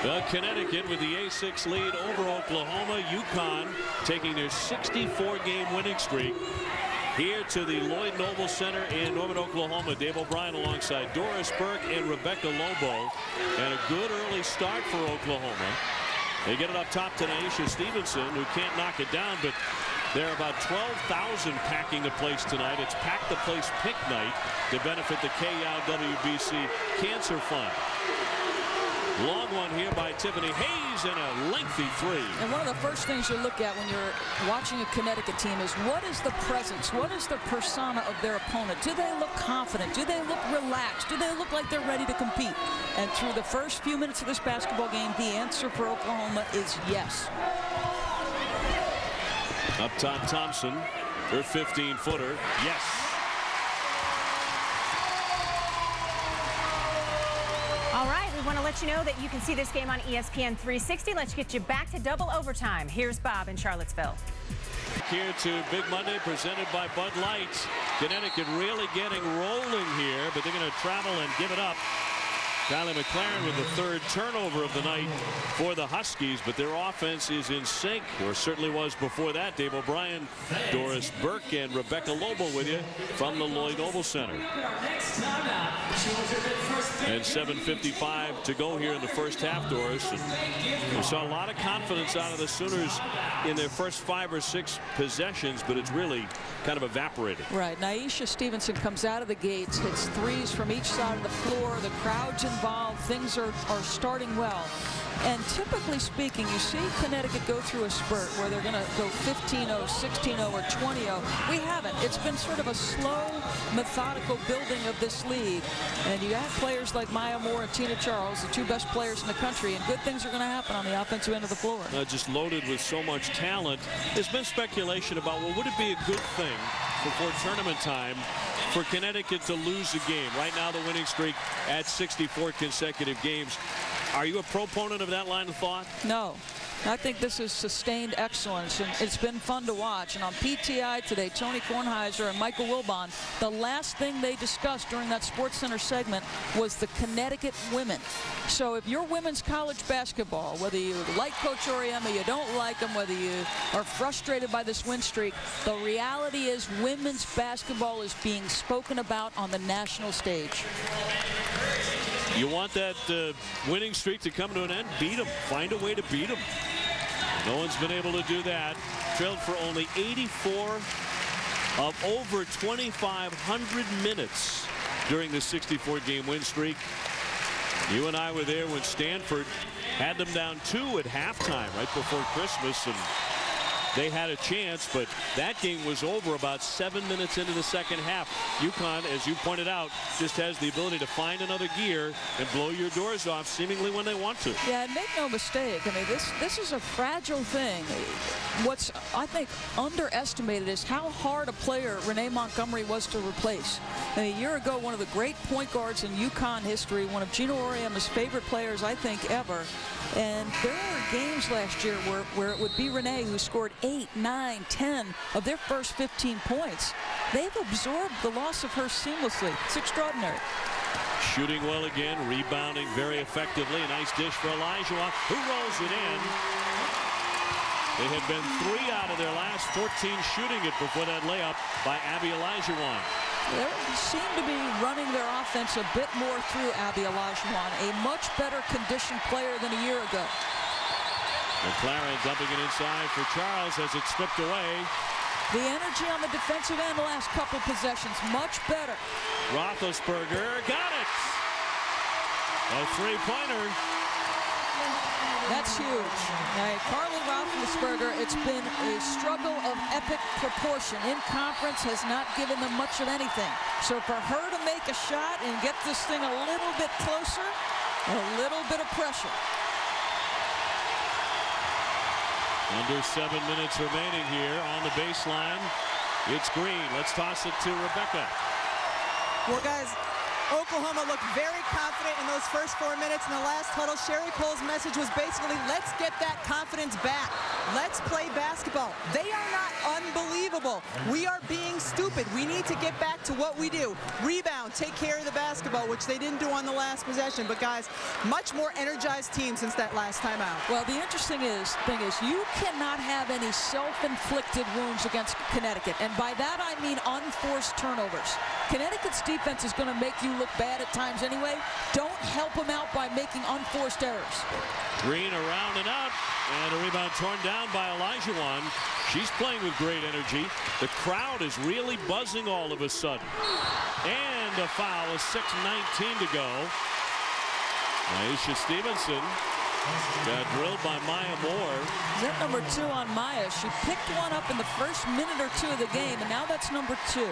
Well, Connecticut with the A6 lead over Oklahoma. UConn taking their 64-game winning streak here to the Lloyd Noble Center in Norman, Oklahoma. Dave O'Brien alongside Doris Burke and Rebecca Lobo. And a good early start for Oklahoma. They get it up top to Naisha Stevenson, who can't knock it down, but there are about 12,000 packing the place tonight. It's Pack the Place Pink Night to benefit the KYOW WBC Cancer Fund. Long one here by Tiffany Hayes and a lengthy three. And one of the first things you look at when you're watching a Connecticut team is what is the presence, what is the persona of their opponent? Do they look confident? Do they look relaxed? Do they look like they're ready to compete? And through the first few minutes of this basketball game, the answer for Oklahoma is yes. Up top, Thompson, her 15-footer. Yes. All right, we want to let you know that you can see this game on ESPN 360. Let's get you back to double overtime. Here's Bob in Charlottesville. Here to Big Monday presented by Bud Light. Connecticut really getting rolling here, but they're going to travel and give it up. Kylie McLaren with the third turnover of the night for the Huskies, but their offense is in sync, or certainly was before that. Dave O'Brien, Doris Burke, and Rebecca Lobo with you from the Lloyd Noble Center. And 7:55 to go here in the first half, Doris. And we saw a lot of confidence out of the Sooners in their first 5 or 6 possessions, but it's really kind of evaporated. Right. Naisha Stevenson comes out of the gates, hits threes from each side of the floor. The crowd's involved. Things are starting well. And typically speaking, you see Connecticut go through a spurt where they're going to go 15-0, 16-0, or 20-0. We haven't. It's been sort of a slow, methodical building of this league. And you have players like Maya Moore and Tina Charles, the 2 best players in the country, and good things are going to happen on the offensive end of the floor. Just loaded with so much talent. There's been speculation about, well, would it be a good thing before tournament time for Connecticut to lose a game? Right now, the winning streak at 64 consecutive games. Are you a proponent of that line of thought? No. I think this is sustained excellence, and it's been fun to watch. And on PTI today, Tony Kornheiser and Michael Wilbon, the last thing they discussed during that SportsCenter segment was the Connecticut women. So if you're women's college basketball, whether you like Coach Auriemma, you don't like him, whether you are frustrated by this win streak, the reality is women's basketball is being spoken about on the national stage. You want that winning streak to come to an end? Beat them. Find a way to beat them. No one's been able to do that. Trailed for only 84 of over 2,500 minutes during the 64-game win streak. You and I were there when Stanford had them down 2 at halftime right before Christmas, and they had a chance, but that game was over about 7 minutes into the second half. UConn, as you pointed out, just has the ability to find another gear and blow your doors off seemingly when they want to. Yeah, and make no mistake, I mean, this is a fragile thing. What's, I think, underestimated is how hard a player Renee Montgomery was to replace. A year ago, one of the great point guards in UConn history, one of Gino Auriemma's favorite players, I think, ever. And there were games last year where it would be Renee who scored 8, 9, 10 of their first 15 points. They've absorbed the loss of her seamlessly. It's extraordinary. Shooting well again, rebounding very effectively. A nice dish for Olajuwon, who rolls it in. They had been 3 out of their last 14 shooting it before that layup by Abby Olajuwon. They seem to be running their offense a bit more through Abby Olajuwon, a much better conditioned player than a year ago. McLaren dumping it inside for Charles as it's stripped away. The energy on the defensive end the last couple possessions, much better. Roethlisberger got it. A 3-pointer. That's huge. Now, Carly Roethlisberger, it's been a struggle of epic proportion. In conference, has not given them much of anything. So for her to make a shot and get this thing a little bit closer, a little bit of pressure. Under 7 minutes remaining here on the baseline. It's Green. Let's toss it to Rebecca. Well, guys, Oklahoma looked very confident in those first 4 minutes. In the last huddle, Sherry Cole's message was basically, let's get that confidence back. let's play basketball. They are not unbelievable. We are being stupid. We need to get back to what we do. Rebound, take care of the basketball, which they didn't do on the last possession. But guys, much more energized team since that last time out. Well, the interesting thing is you cannot have any self-inflicted wounds against Connecticut. And by that I mean unforced turnovers. Connecticut's defense is going to make you look bad at times anyway. Don't help them out by making unforced errors. Green around and out, and a rebound torn down by Olajuwon. She's playing with great energy. The crowd is really buzzing all of a sudden. And a foul, a 6:19 to go. Aisha Stevenson got drilled by Maya Moore. Is that number 2 on Maya? She picked one up in the first minute or 2 of the game, and now that's number 2.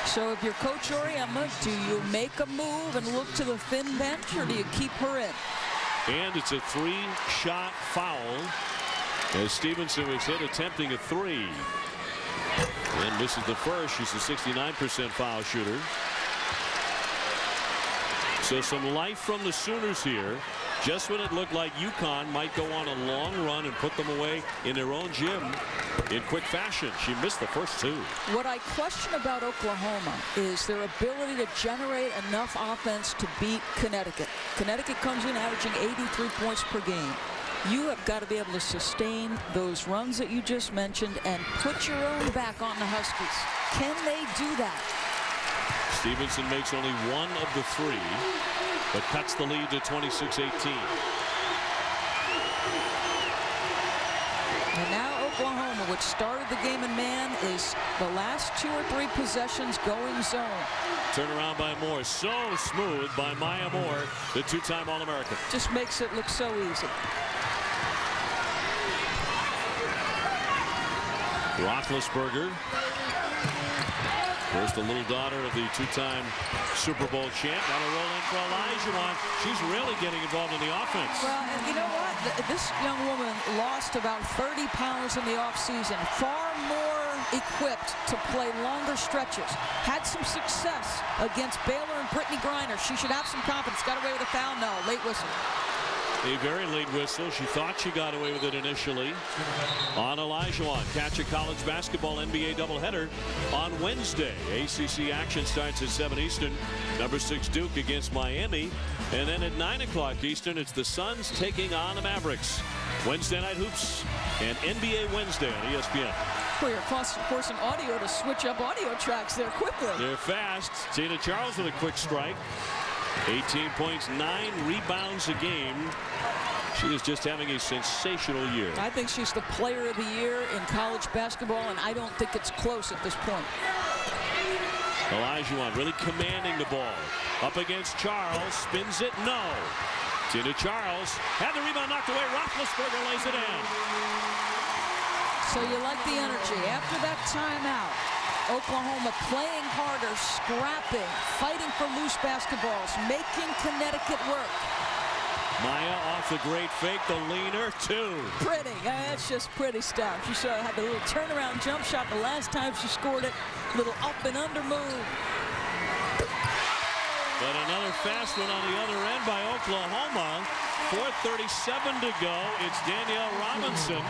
So if you're Coach Oriema, do you make a move and look to the thin bench, or do you keep her in? And it's a 3-shot foul as Stevenson was hit attempting a 3. And misses the first. She's a 69% foul shooter. So some life from the Sooners here. Just when it looked like UConn might go on a long run and put them away in their own gym in quick fashion. She missed the first 2. What I question about Oklahoma is their ability to generate enough offense to beat Connecticut. Connecticut comes in averaging 83 points per game. You have got to be able to sustain those runs that you just mentioned and put your own back on the Huskies. Can they do that? Stevenson makes only 1 of the 3, but cuts the lead to 26-18. And now Oklahoma, which started the game in man, is the last 2 or 3 possessions going zone. Turnaround by Moore. So smooth by Maya Moore, the 2-time All-American. Just makes it look so easy. Roethlisberger. Of course, the little daughter of the 2-time Super Bowl champ. Got a roll in for Olajuwon. She's really getting involved in the offense. Well, and you know what? This young woman lost about 30 pounds in the offseason. Far more equipped to play longer stretches. Had some success against Baylor and Brittany Griner. She should have some confidence. Got away with a foul? No. Late whistle. A very late whistle. She thought she got away with it initially. On Olajuwon. Catch a college basketball NBA doubleheader on Wednesday. ACC action starts at 7 Eastern. Number 6 Duke against Miami. And then at 9 o'clock Eastern, it's the Suns taking on the Mavericks. Wednesday night hoops and NBA Wednesday on ESPN. Well, you're forcing audio to switch up audio tracks there quickly. They're fast. Tina Charles with a quick strike. 18 points, 9 rebounds a game. She is just having a sensational year. I think she's the player of the year in college basketball, and I don't think it's close at this point. Olajuwon really commanding the ball. Up against Charles. Spins it. No. Tina Charles had the rebound knocked away. Roethlisberger lays it in. So you like the energy. After that timeout, Oklahoma playing harder, scrapping, fighting for loose basketballs, making Connecticut work. Maya off the great fake, the leaner, 2. Pretty. That's just pretty stuff. She had the little turnaround jump shot the last time she scored it. Little up and under move. But another fast one on the other end by Oklahoma. 4:37 to go. It's Danielle Robinson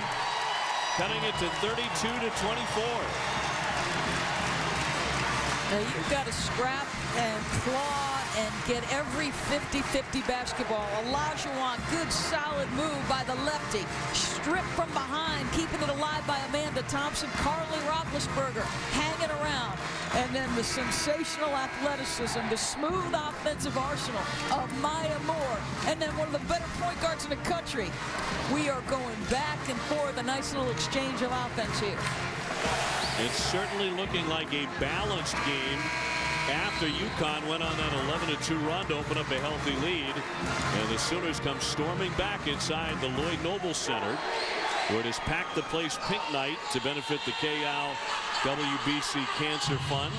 cutting it to 32-24. Now you've got to scrap and claw and get every 50-50 basketball. Olajuwon, good solid move by the lefty. Stripped from behind, keeping it alive by Amanda Thompson. Carly Roethlisberger hanging around. And then the sensational athleticism, the smooth offensive arsenal of Maya Moore. And then one of the better point guards in the country. We are going back and forth, a nice little exchange of offense here. It's certainly looking like a balanced game after UConn went on that 11-2 run to open up a healthy lead. And the Sooners come storming back inside the Lloyd Noble Center, where it has packed the place pink night to benefit the KL WBC Cancer Fund.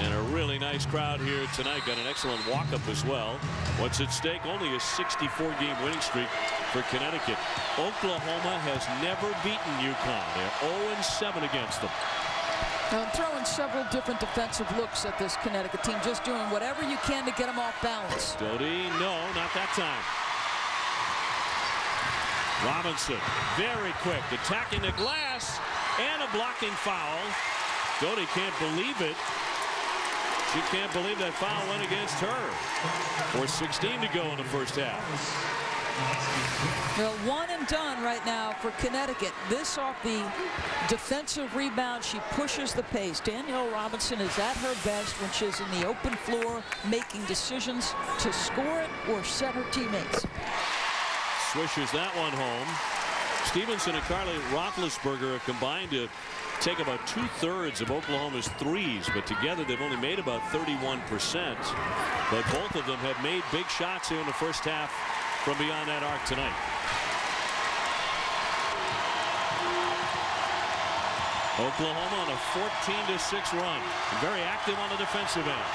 And a really nice crowd here tonight. Got an excellent walk-up as well. What's at stake? Only a 64-game winning streak for Connecticut. Oklahoma has never beaten UConn. They're 0-7 against them. Now, I'm throwing several different defensive looks at this Connecticut team, just doing whatever you can to get them off balance. Doty, no, not that time. Robinson, very quick, attacking the glass, and a blocking foul. Doty can't believe it. She can't believe that foul went against her. 4:16 to go in the first half. Well, one and done right now for Connecticut. This off the defensive rebound. She pushes the pace. Danielle Robinson is at her best when she's in the open floor making decisions to score it or set her teammates. Swishes that one home. Stevenson and Carly Roethlisberger have combined to take about 2/3 of Oklahoma's threes, but together they've only made about 31%. But both of them have made big shots here in the first half from beyond that arc tonight. Oklahoma on a 14-6 run. Very active on the defensive end.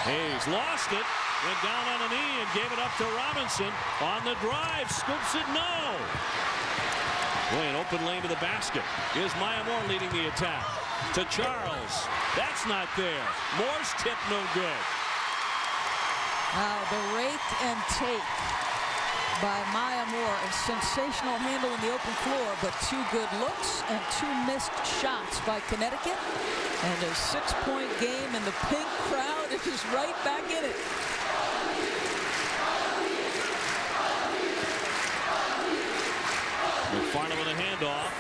Hayes lost it, went down on a knee and gave it up to Robinson. On the drive, scoops it, no. Boy, an open lane to the basket. Here's Maya Moore leading the attack. To Charles. That's not there. Moore's tip no good. Now the rake and take by Maya Moore. A sensational handle in the open floor, but 2 good looks and 2 missed shots by Connecticut. And a 6-point game, and the pink crowd is right back in it. McFarland with a handoff.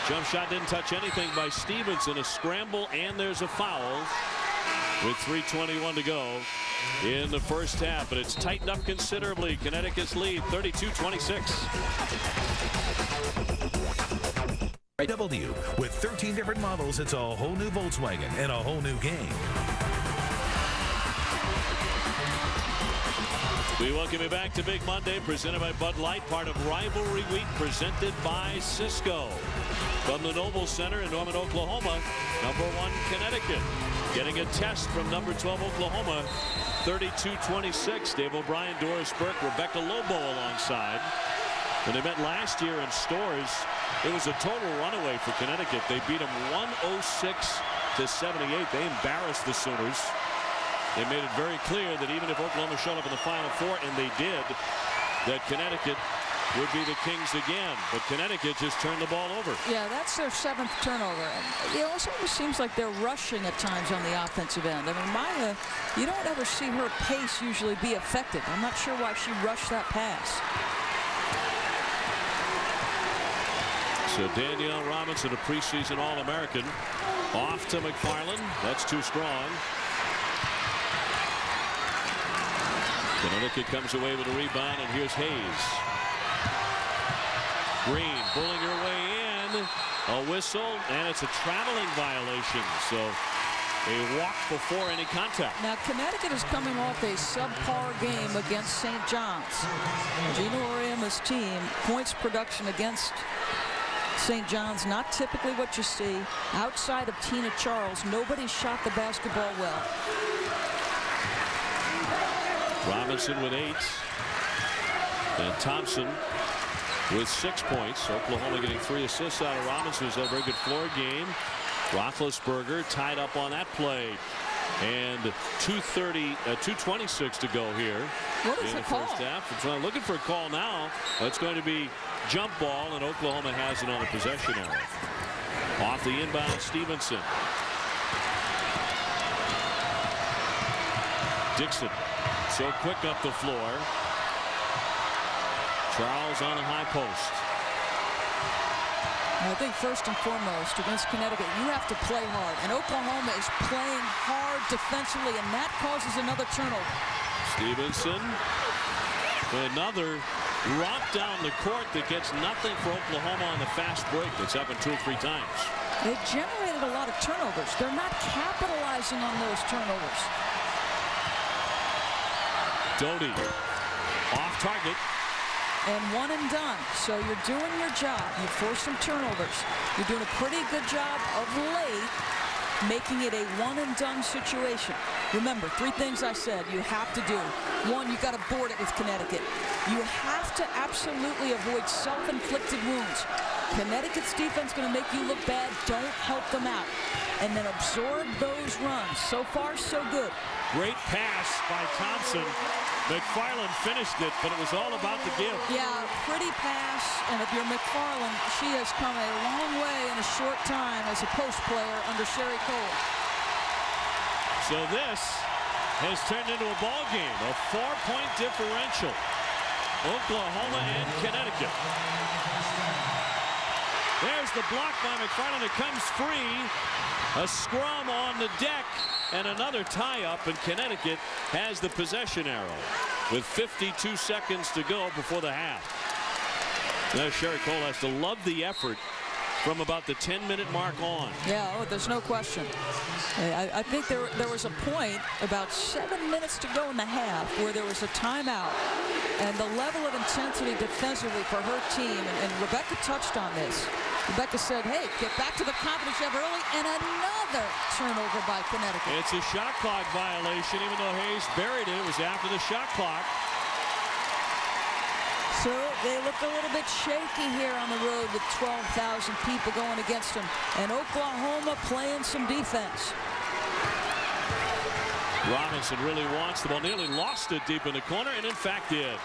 Jump shot didn't touch anything by Stevenson. A scramble, and there's a foul with 3:21 to go in the first half. But it's tightened up considerably. Connecticut's lead 32-26. W. With 13 different models, it's a whole new Volkswagen and a whole new game. We welcome you back to Big Monday, presented by Bud Light, part of Rivalry Week, presented by Cisco. From the Noble Center in Norman, Oklahoma, #1 Connecticut getting a test from #12 Oklahoma, 32-26. Dave O'Brien, Doris Burke, Rebecca Lobo alongside. When they met last year in Stores, it was a total runaway for Connecticut. They beat them 106-78. They embarrassed the Sooners. They made it very clear that even if Oklahoma showed up in the Final Four, and they did, that Connecticut would be the Kings again. But Connecticut just turned the ball over. Yeah, that's their 7th turnover. And it almost seems like they're rushing at times on the offensive end. I mean, Maya, you don't ever see her pace usually be effective. I'm not sure why she rushed that pass. So Danielle Robinson, a preseason All-American, off to McFarland. That's too strong. Connecticut comes away with a rebound, and here's Hayes. Green pulling her way in. A whistle, and it's a traveling violation. So a walk before any contact. Now Connecticut is coming off a subpar game against St. John's. Gina Auriemma's team, points production against St. John's, not typically what you see. Outside of Tina Charles, nobody shot the basketball well. Robinson with 8. And Thompson with 6 points. Oklahoma getting 3 assists out of Robinson. Who's had a very good floor game. Roethlisberger tied up on that play. And 2:26 to go here. What is the call? First half. So I'm looking for a call now. It's going to be jump ball, and Oklahoma has it on a possession error. Off the inbound, Stevenson. Dixon so quick up the floor. Charles on a high post. I think first and foremost against Connecticut, you have to play hard, and Oklahoma is playing hard defensively, and that causes another turnover. Stevenson, another romp down the court that gets nothing for Oklahoma on the fast break. That's happened 2 or 3 times. They generated a lot of turnovers. They're not capitalizing on those turnovers. Doty off target. And 1 and done. So you're doing your job. You force some turnovers. You're doing a pretty good job of late making it a 1 and done situation. Remember, 3 things I said you have to do. 1, you got to board it with Connecticut. You have to absolutely avoid self-inflicted wounds. Connecticut's defense going to make you look bad. Don't help them out. And then absorb those runs. So far, so good. Great pass by Thompson. McFarland finished it, but it was all about the give. Yeah, pretty pass. And if you're McFarland, she has come a long way in a short time as a post player under Sherry Cole. So this has turned into a ball game, a 4-point differential. Oklahoma and Connecticut. There's the block by McFarland. It comes free. A scrum on the deck and another tie-up, and Connecticut has the possession arrow with 52 seconds to go before the half. Now Sherry Cole has to love the effort from about the 10-minute mark on. Yeah, oh, there's no question. I think there was a point about 7 minutes to go in the half where there was a timeout, and the level of intensity defensively for her team, and Rebecca touched on this. Rebecca said, hey, get back to the confidence you have early, and another turnover by Connecticut. It's a shot clock violation, even though Hayes buried it. It was after the shot clock. So they look a little bit shaky here on the road with 12,000 people going against them. And Oklahoma playing some defense. Robinson really wants the ball. Nearly lost it deep in the corner, and in fact did.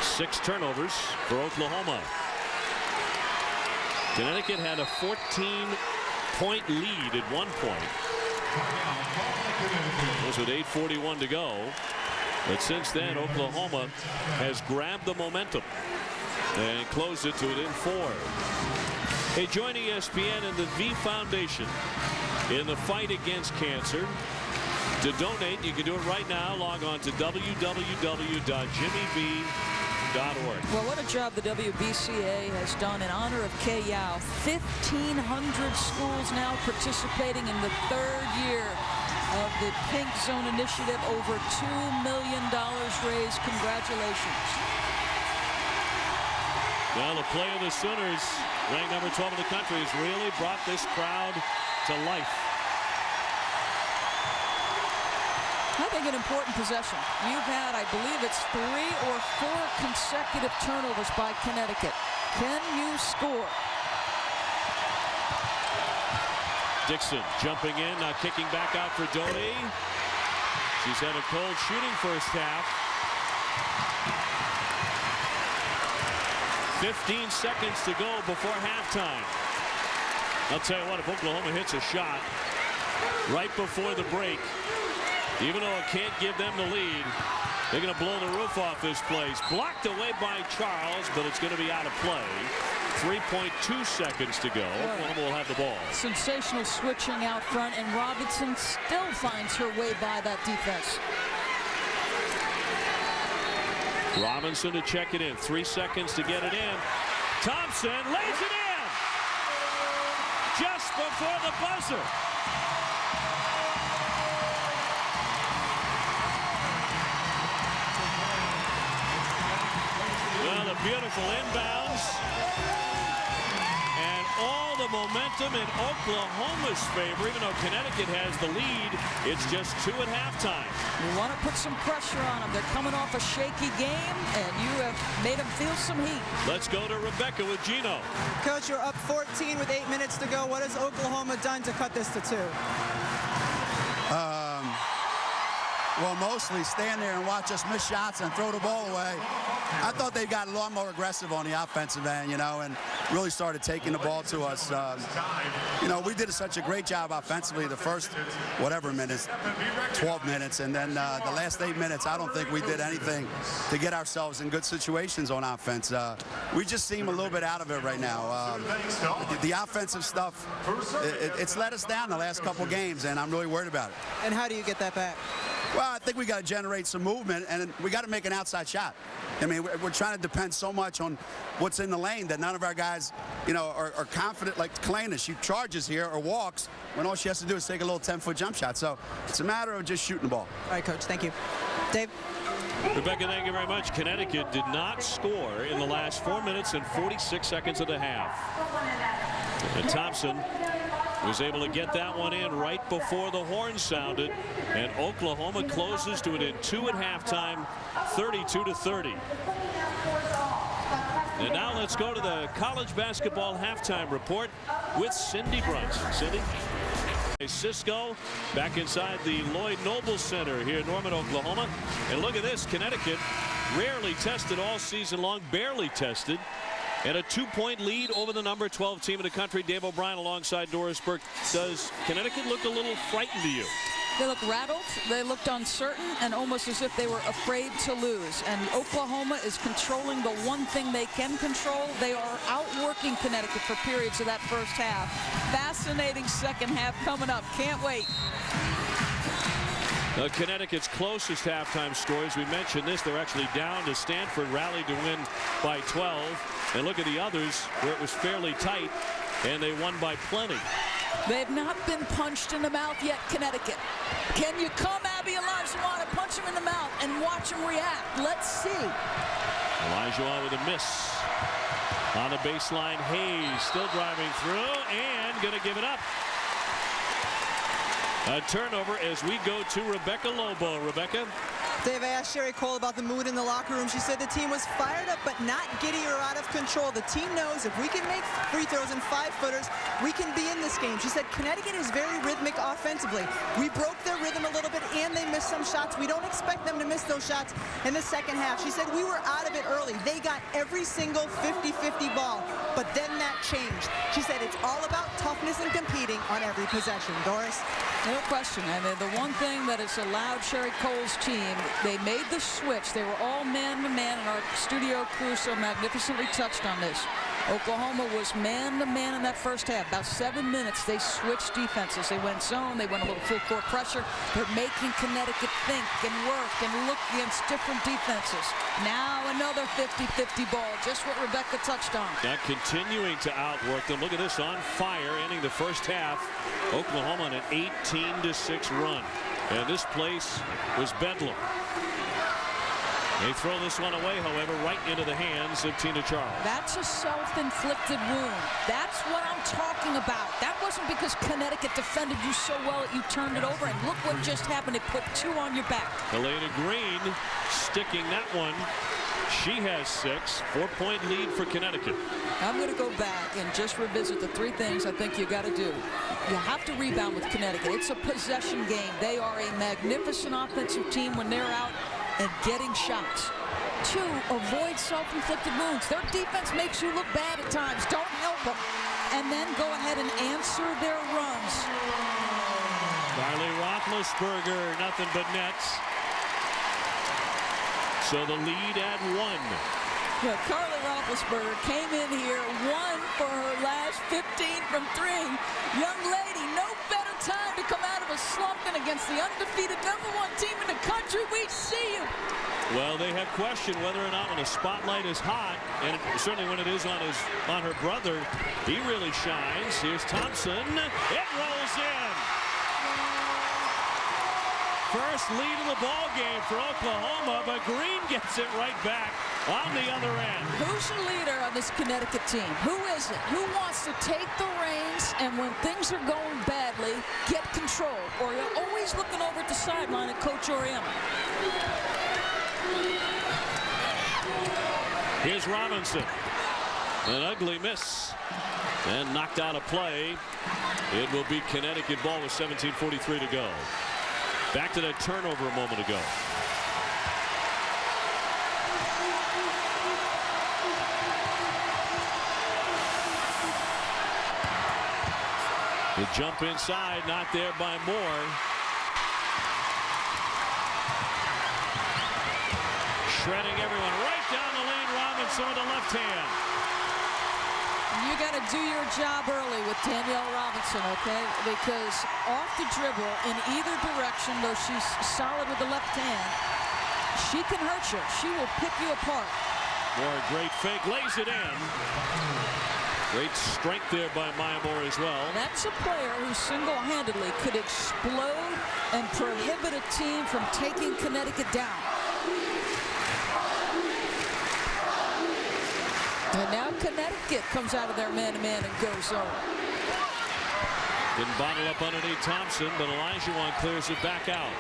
6 turnovers for Oklahoma. Connecticut had a 14-point lead at one point. It was with 8:41 to go. But since then, Oklahoma has grabbed the momentum and closed it to it in 4. Hey, join ESPN and the V Foundation in the fight against cancer. To donate, you can do it right now. Log on to www.jimmyv.org. Well, what a job the WBCA has done in honor of Kay Yao. 1,500 schools now participating in the 3rd year of the Pink Zone Initiative. Over $2 million raised. Congratulations. Well, the play of the Sooners, ranked number 12 in the country, has really brought this crowd to life. I think an important possession. You've had, I believe it's 3 or 4 consecutive turnovers by Connecticut. Can you score? Dixon jumping in, now kicking back out for Doty. She's had a cold shooting first half. 15 seconds to go before halftime. I'll tell you what, if Oklahoma hits a shot right before the break, even though it can't give them the lead, they're going to blow the roof off this place. Blocked away by Charles, but it's going to be out of play. 3.2 seconds to go. Oklahoma will have the ball. Sensational switching out front, and Robinson still finds her way by that defense. Robinson to check it in. 3 seconds to get it in. Thompson lays it in just before the buzzer. Well, a beautiful inbounds. And all the momentum in Oklahoma's favor. Even though Connecticut has the lead, it's just 2 at halftime. You want to put some pressure on them. They're coming off a shaky game, and you have made them feel some heat. Let's go to Rebecca with Gino. Coach, you're up 14 with 8 minutes to go. What has Oklahoma done to cut this to 2? Well, mostly stand there and watch us miss shots and throw the ball away. I thought they got a lot more aggressive on the offensive end, and really started taking the ball to us. We did such a great job offensively the first, whatever minutes, 12 minutes. And then the last 8 minutes, I don't think we did anything to get ourselves in good situations on offense. We just seem a little bit out of it right now. The offensive stuff, it's let us down the last couple games, and I'm really worried about it. And how do you get that back? Well, I think we got to generate some movement, and we got to make an outside shot. I mean, we're trying to depend so much on what's in the lane that none of our guys, are confident. Like Kalina, she charges here or walks when all she has to do is take a little 10-foot jump shot. So it's a matter of just shooting the ball. All right, Coach. Thank you. Dave? Rebecca, thank you very much. Connecticut did not score in the last 4 minutes and 46 seconds of the half. And Thompson was able to get that one in right before the horn sounded, and Oklahoma closes to it in 2 at halftime, 32-30. And now let's go to the college basketball halftime report with Cindy Brunson. Cindy? Cisco back inside the Lloyd Noble Center here in Norman, Oklahoma. And look at this. Connecticut rarely tested all season long, barely tested. And a 2-point lead over the number 12 team in the country. Dave O'Brien alongside Doris Burke. Does Connecticut look a little frightened to you? They looked rattled, they looked uncertain, and almost as if they were afraid to lose. And Oklahoma is controlling the one thing they can control. They are outworking Connecticut for periods of that first half. Fascinating second half coming up. Can't wait. Connecticut's closest halftime scores, we mentioned this, they're actually down to Stanford, rallied to win by 12. And look at the others where it was fairly tight, and they won by plenty. They've not been punched in the mouth yet, Connecticut. Can you come, Abby Olajuwon, and punch him in the mouth and watch him react? Let's see. Olajuwon with a miss. On the baseline, Hayes still driving through and going to give it up. A turnover as we go to Rebecca Lobo. Rebecca? Dave, I asked Sherry Cole about the mood in the locker room. She said the team was fired up but not giddy or out of control. The team knows if we can make free throws and 5-footers, we can be in this game. She said Connecticut is very rhythmic offensively. We broke their rhythm a little bit and they missed some shots. We don't expect them to miss those shots in the second half. She said we were out of it early. They got every single 50-50 ball, but then that changed. She said it's all about toughness and competing on every possession. Doris? No question. I mean, the one thing that has allowed Sherry Cole's team, they made the switch. They were all man-to-man, and our studio crew so magnificently touched on this. Oklahoma was man-to-man in that first half. About 7 minutes, they switched defenses. They went zone. They went a little full-court pressure. They're making Connecticut think and work and look against different defenses. Now another 50-50 ball, just what Rebecca touched on. Now continuing to outwork them. Look at this, on fire, ending the first half. Oklahoma on an 18-6 run. And this place was bedlam. They throw this one away, however, right into the hands of Tina Charles. That's a self-inflicted wound. That's what I'm talking about. That wasn't because Connecticut defended you so well that you turned it over. And look what just happened. It put 2 on your back. Elena Green sticking that one. She has 6. 4-point lead for Connecticut. I'm going to go back and just revisit the 3 things I think you got to do. You have to rebound with Connecticut. It's a possession game. They are a magnificent offensive team when they're out and getting shots. 2, avoid self-inflicted wounds. Their defense makes you look bad at times. Don't help them. And then go ahead and answer their runs. Carly Roethlisberger, nothing but nets. So the lead at 1. Well, Carly Roethlisberger came in here 1 for her last 15 from 3. Young lady, no better time to come out of a slump than against the undefeated #1 team in the country. We see you. Well, they have questioned whether or not when the spotlight is hot, and certainly when it is on her brother, he really shines. Here's Thompson. It rolls in. First lead of the ball game for Oklahoma, but Green gets it right back on the other end. Who's the leader on this Connecticut team? Who is it? Who wants to take the reins and when things are going badly, get control? Or you're always looking over at the sideline at Coach Oriema. Here's Robinson. An ugly miss. And knocked out of play. It will be Connecticut ball with 17:43 to go. Back to that turnover a moment ago. The jump inside, not there by Moore. Shredding everyone right down the lane. Robinson with the left hand. You got to do your job early with Danielle Robinson, okay? Because off the dribble in either direction, though she's solid with the left hand, she can hurt you. She will pick you apart. Moore, great fake, lays it in. Great strength there by Maya Moore as well. That's a player who single-handedly could explode and prohibit a team from taking Connecticut down. And now Connecticut comes out of their man-to-man and goes zone. Didn't bottle up underneath Thompson, but Olajuwon clears it back out.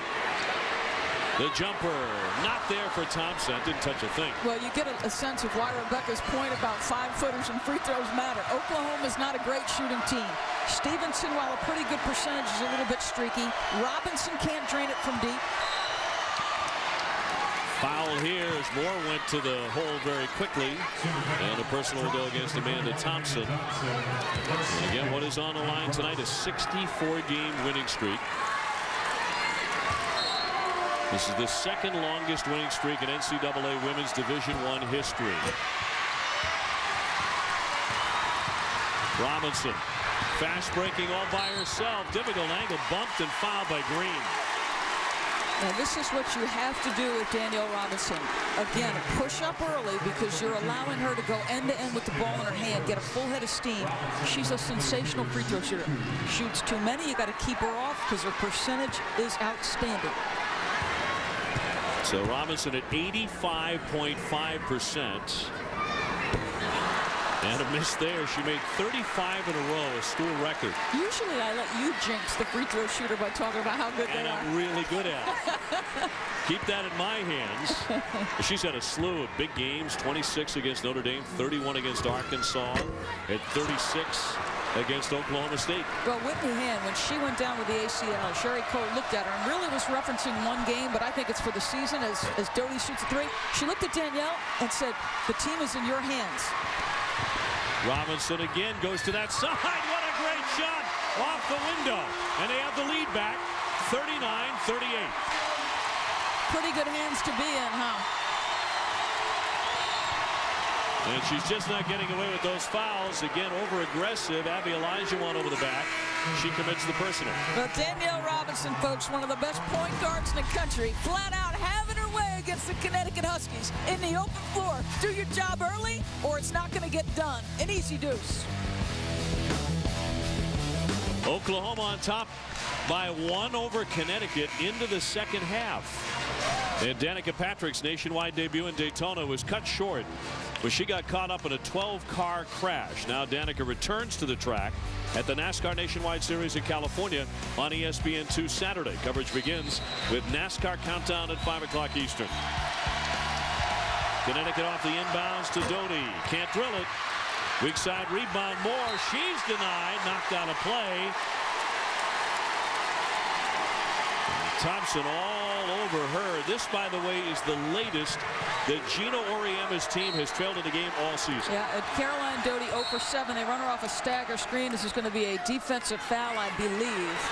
The jumper not there for Thompson. Didn't touch a thing. Well, you get a sense of why Rebecca's point about 5-footers and free throws matter. Oklahoma's not a great shooting team. Stevenson, while a pretty good percentage, is a little bit streaky. Robinson can't drain it from deep. Foul here as Moore went to the hole very quickly. And a personal will go against Amanda Thompson. And again, what is on the line tonight? A 64-game winning streak. This is the second longest winning streak in NCAA Women's Division I history. Robinson, fast breaking all by herself. Difficult angle, bumped and fouled by Green. Now this is what you have to do with Danielle Robinson. Again, push up early because you're allowing her to go end-to-end with the ball in her hand, get a full head of steam. She's a sensational free throw shooter. Shoots too many, you got to keep her off because her percentage is outstanding. So Robinson at 85.5%. And a miss there. She made 35 in a row, a school record. Usually I let you jinx the free throw shooter by talking about how good they are. And I'm really good at it. Keep that in my hands. She's had a slew of big games, 26 against Notre Dame, 31 against Arkansas, and 36 against Oklahoma State. Well, Whitney Hand, when she went down with the ACL, Sherry Cole looked at her and really was referencing one game, but I think it's for the season as Doty shoots a three. She looked at Danielle and said, the team is in your hands. Robinson again goes to that side. What a great shot off the window. And they have the lead back, 39-38. Pretty good hands to be in, huh? And she's just not getting away with those fouls. Again, over-aggressive. Abby Elijah over the back. She commits the personal. But Danielle Robinson, folks, one of the best point guards in the country, flat out having her way against the Connecticut Huskies in the open floor. Do your job early, or it's not going to get done. An easy deuce. Oklahoma on top by 1 over Connecticut into the second half. And Danica Patrick's nationwide debut in Daytona was cut short, but she got caught up in a 12-car crash. Now Danica returns to the track at the NASCAR Nationwide Series in California on ESPN2 Saturday. Coverage begins with NASCAR Countdown at 5 o'clock Eastern. Connecticut off the inbounds to Doty. Can't drill it. Weak side rebound. Moore. She's denied. Knocked out of play. Thompson all over her. This, by the way, is the latest that Gino Auriemma's team has trailed in the game all season. Yeah, Caroline Doty 0 for 7. They run her off a stagger screen. This is going to be a defensive foul, I believe.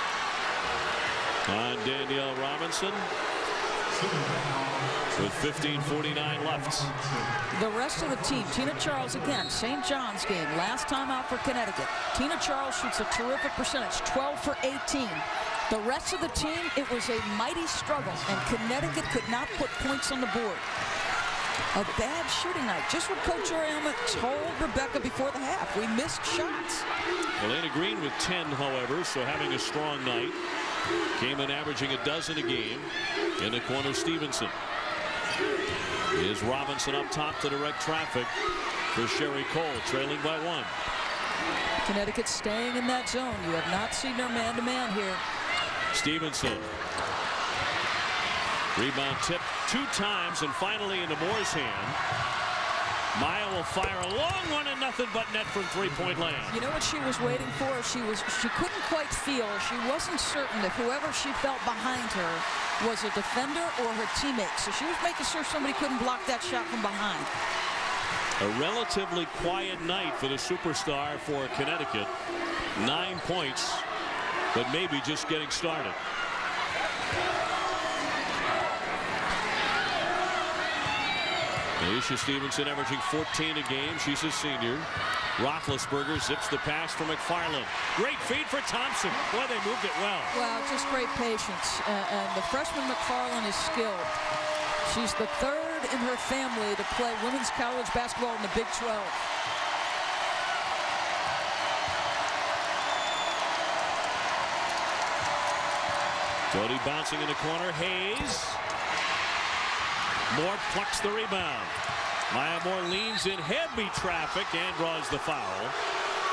On Danielle Robinson with 15:49 left. The rest of the team, Tina Charles again, St. John's game, last time out for Connecticut. Tina Charles shoots a terrific percentage, 12 for 18. The rest of the team, it was a mighty struggle, and Connecticut could not put points on the board. A bad shooting night, just what Coach Auriemma told Rebecca before the half. We missed shots. Elena Green with 10, however, so having a strong night. Came in averaging a dozen a game. In the corner, Stevenson. Is Robinson up top to direct traffic for Sherry Cole, trailing by 1. Connecticut staying in that zone. You have not seen their man-to-man here. Stevenson. Rebound tip 2 times and finally into Moore's hand. Maya will fire a long one and nothing but net from 3-point land. You know what she was waiting for? She couldn't quite feel. She wasn't certain if whoever she felt behind her was a defender or her teammate. So she was making sure somebody couldn't block that shot from behind. A relatively quiet night for the superstar for Connecticut. 9 points, but maybe just getting started. Alicia Stevenson averaging 14 a game. She's a senior. Roethlisberger zips the pass for McFarland. Great feed for Thompson. Boy, they moved it well. Well, just great patience. And the freshman McFarland is skilled. She's the 3rd in her family to play women's college basketball in the Big 12. Doty bouncing in the corner. Hayes. Moore plucks the rebound. Maya Moore leans in heavy traffic and draws the foul.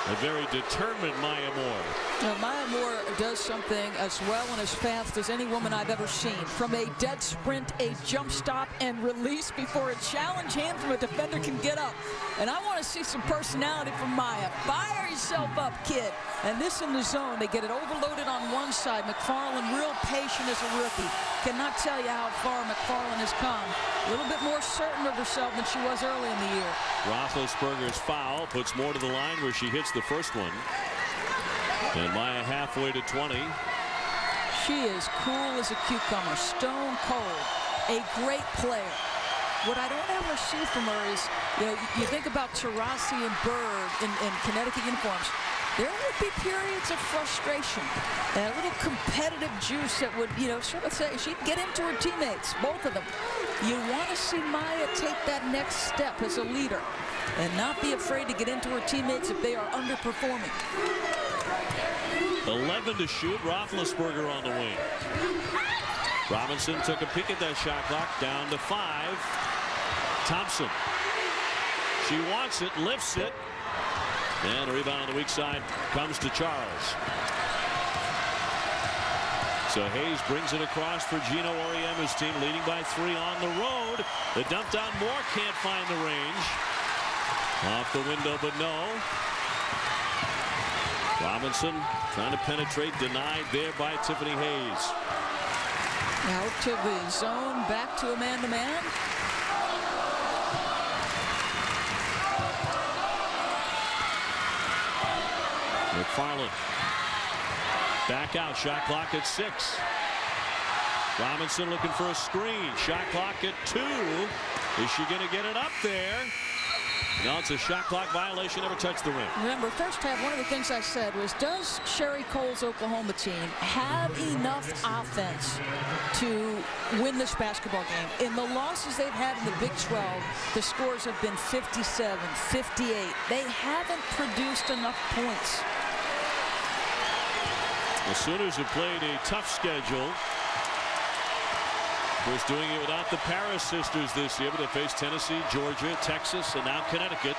A very determined Maya Moore. Now, Maya Moore does something as well and as fast as any woman I've ever seen. From a dead sprint, a jump stop, and release before a challenge hand from a defender can get up. And I want to see some personality from Maya. Fire yourself up, kid. And this in the zone, they get it overloaded on one side. McFarland real patient as a rookie. Cannot tell you how far McFarland has come. A little bit more certain of herself than she was early in the year. Roethlisberger's foul puts Moore to the line where she hits the first one. And Maya halfway to 20. She is cool as a cucumber, stone cold, a great player. What I don't ever see from her is, you think about Taurasi and Bird in Connecticut uniforms. There would be periods of frustration and a little competitive juice that would, sort of say she'd get into her teammates, both of them. You want to see Maya take that next step as a leader and not be afraid to get into her teammates if they are underperforming. 11 to shoot. Roethlisberger on the wing. Robinson took a peek at that shot clock. Down to 5. Thompson. She wants it, lifts it. And a rebound on the weak side comes to Charles. So Hayes brings it across for Gino Auriemma's team, leading by 3 on the road. The dump down. Moore can't find the range. Off the window, but no. Robinson trying to penetrate, denied there by Tiffany Hayes. Out to the zone, back to a man-to-man. McFarland back out, shot clock at 6. Robinson looking for a screen, shot clock at 2. Is she going to get it up there? No, it's a shot clock violation. Never touched the rim. Remember, first half, one of the things I said was, does Sherry Cole's Oklahoma team have enough offense to win this basketball game? In the losses they've had in the Big 12, the scores have been 57, 58. They haven't produced enough points. The Sooners have played a tough schedule. Of course, doing it without the Paris sisters this year, but they face Tennessee, Georgia, Texas, and now Connecticut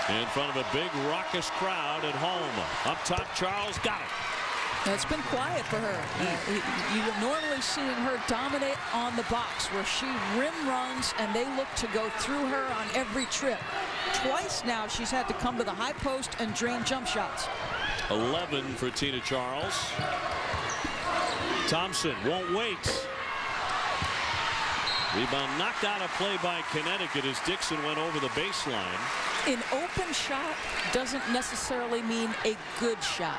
in front of a big raucous crowd at home. Up top, Charles got it. It's been quiet for her. You're normally seeing her dominate on the box, where she rim runs and they look to go through her on every trip. Twice now she's had to come to the high post and drain jump shots. 11 for Tina Charles. Thompson won't wait. Rebound knocked out of play by Connecticut as Dixon went over the baseline. An open shot doesn't necessarily mean a good shot.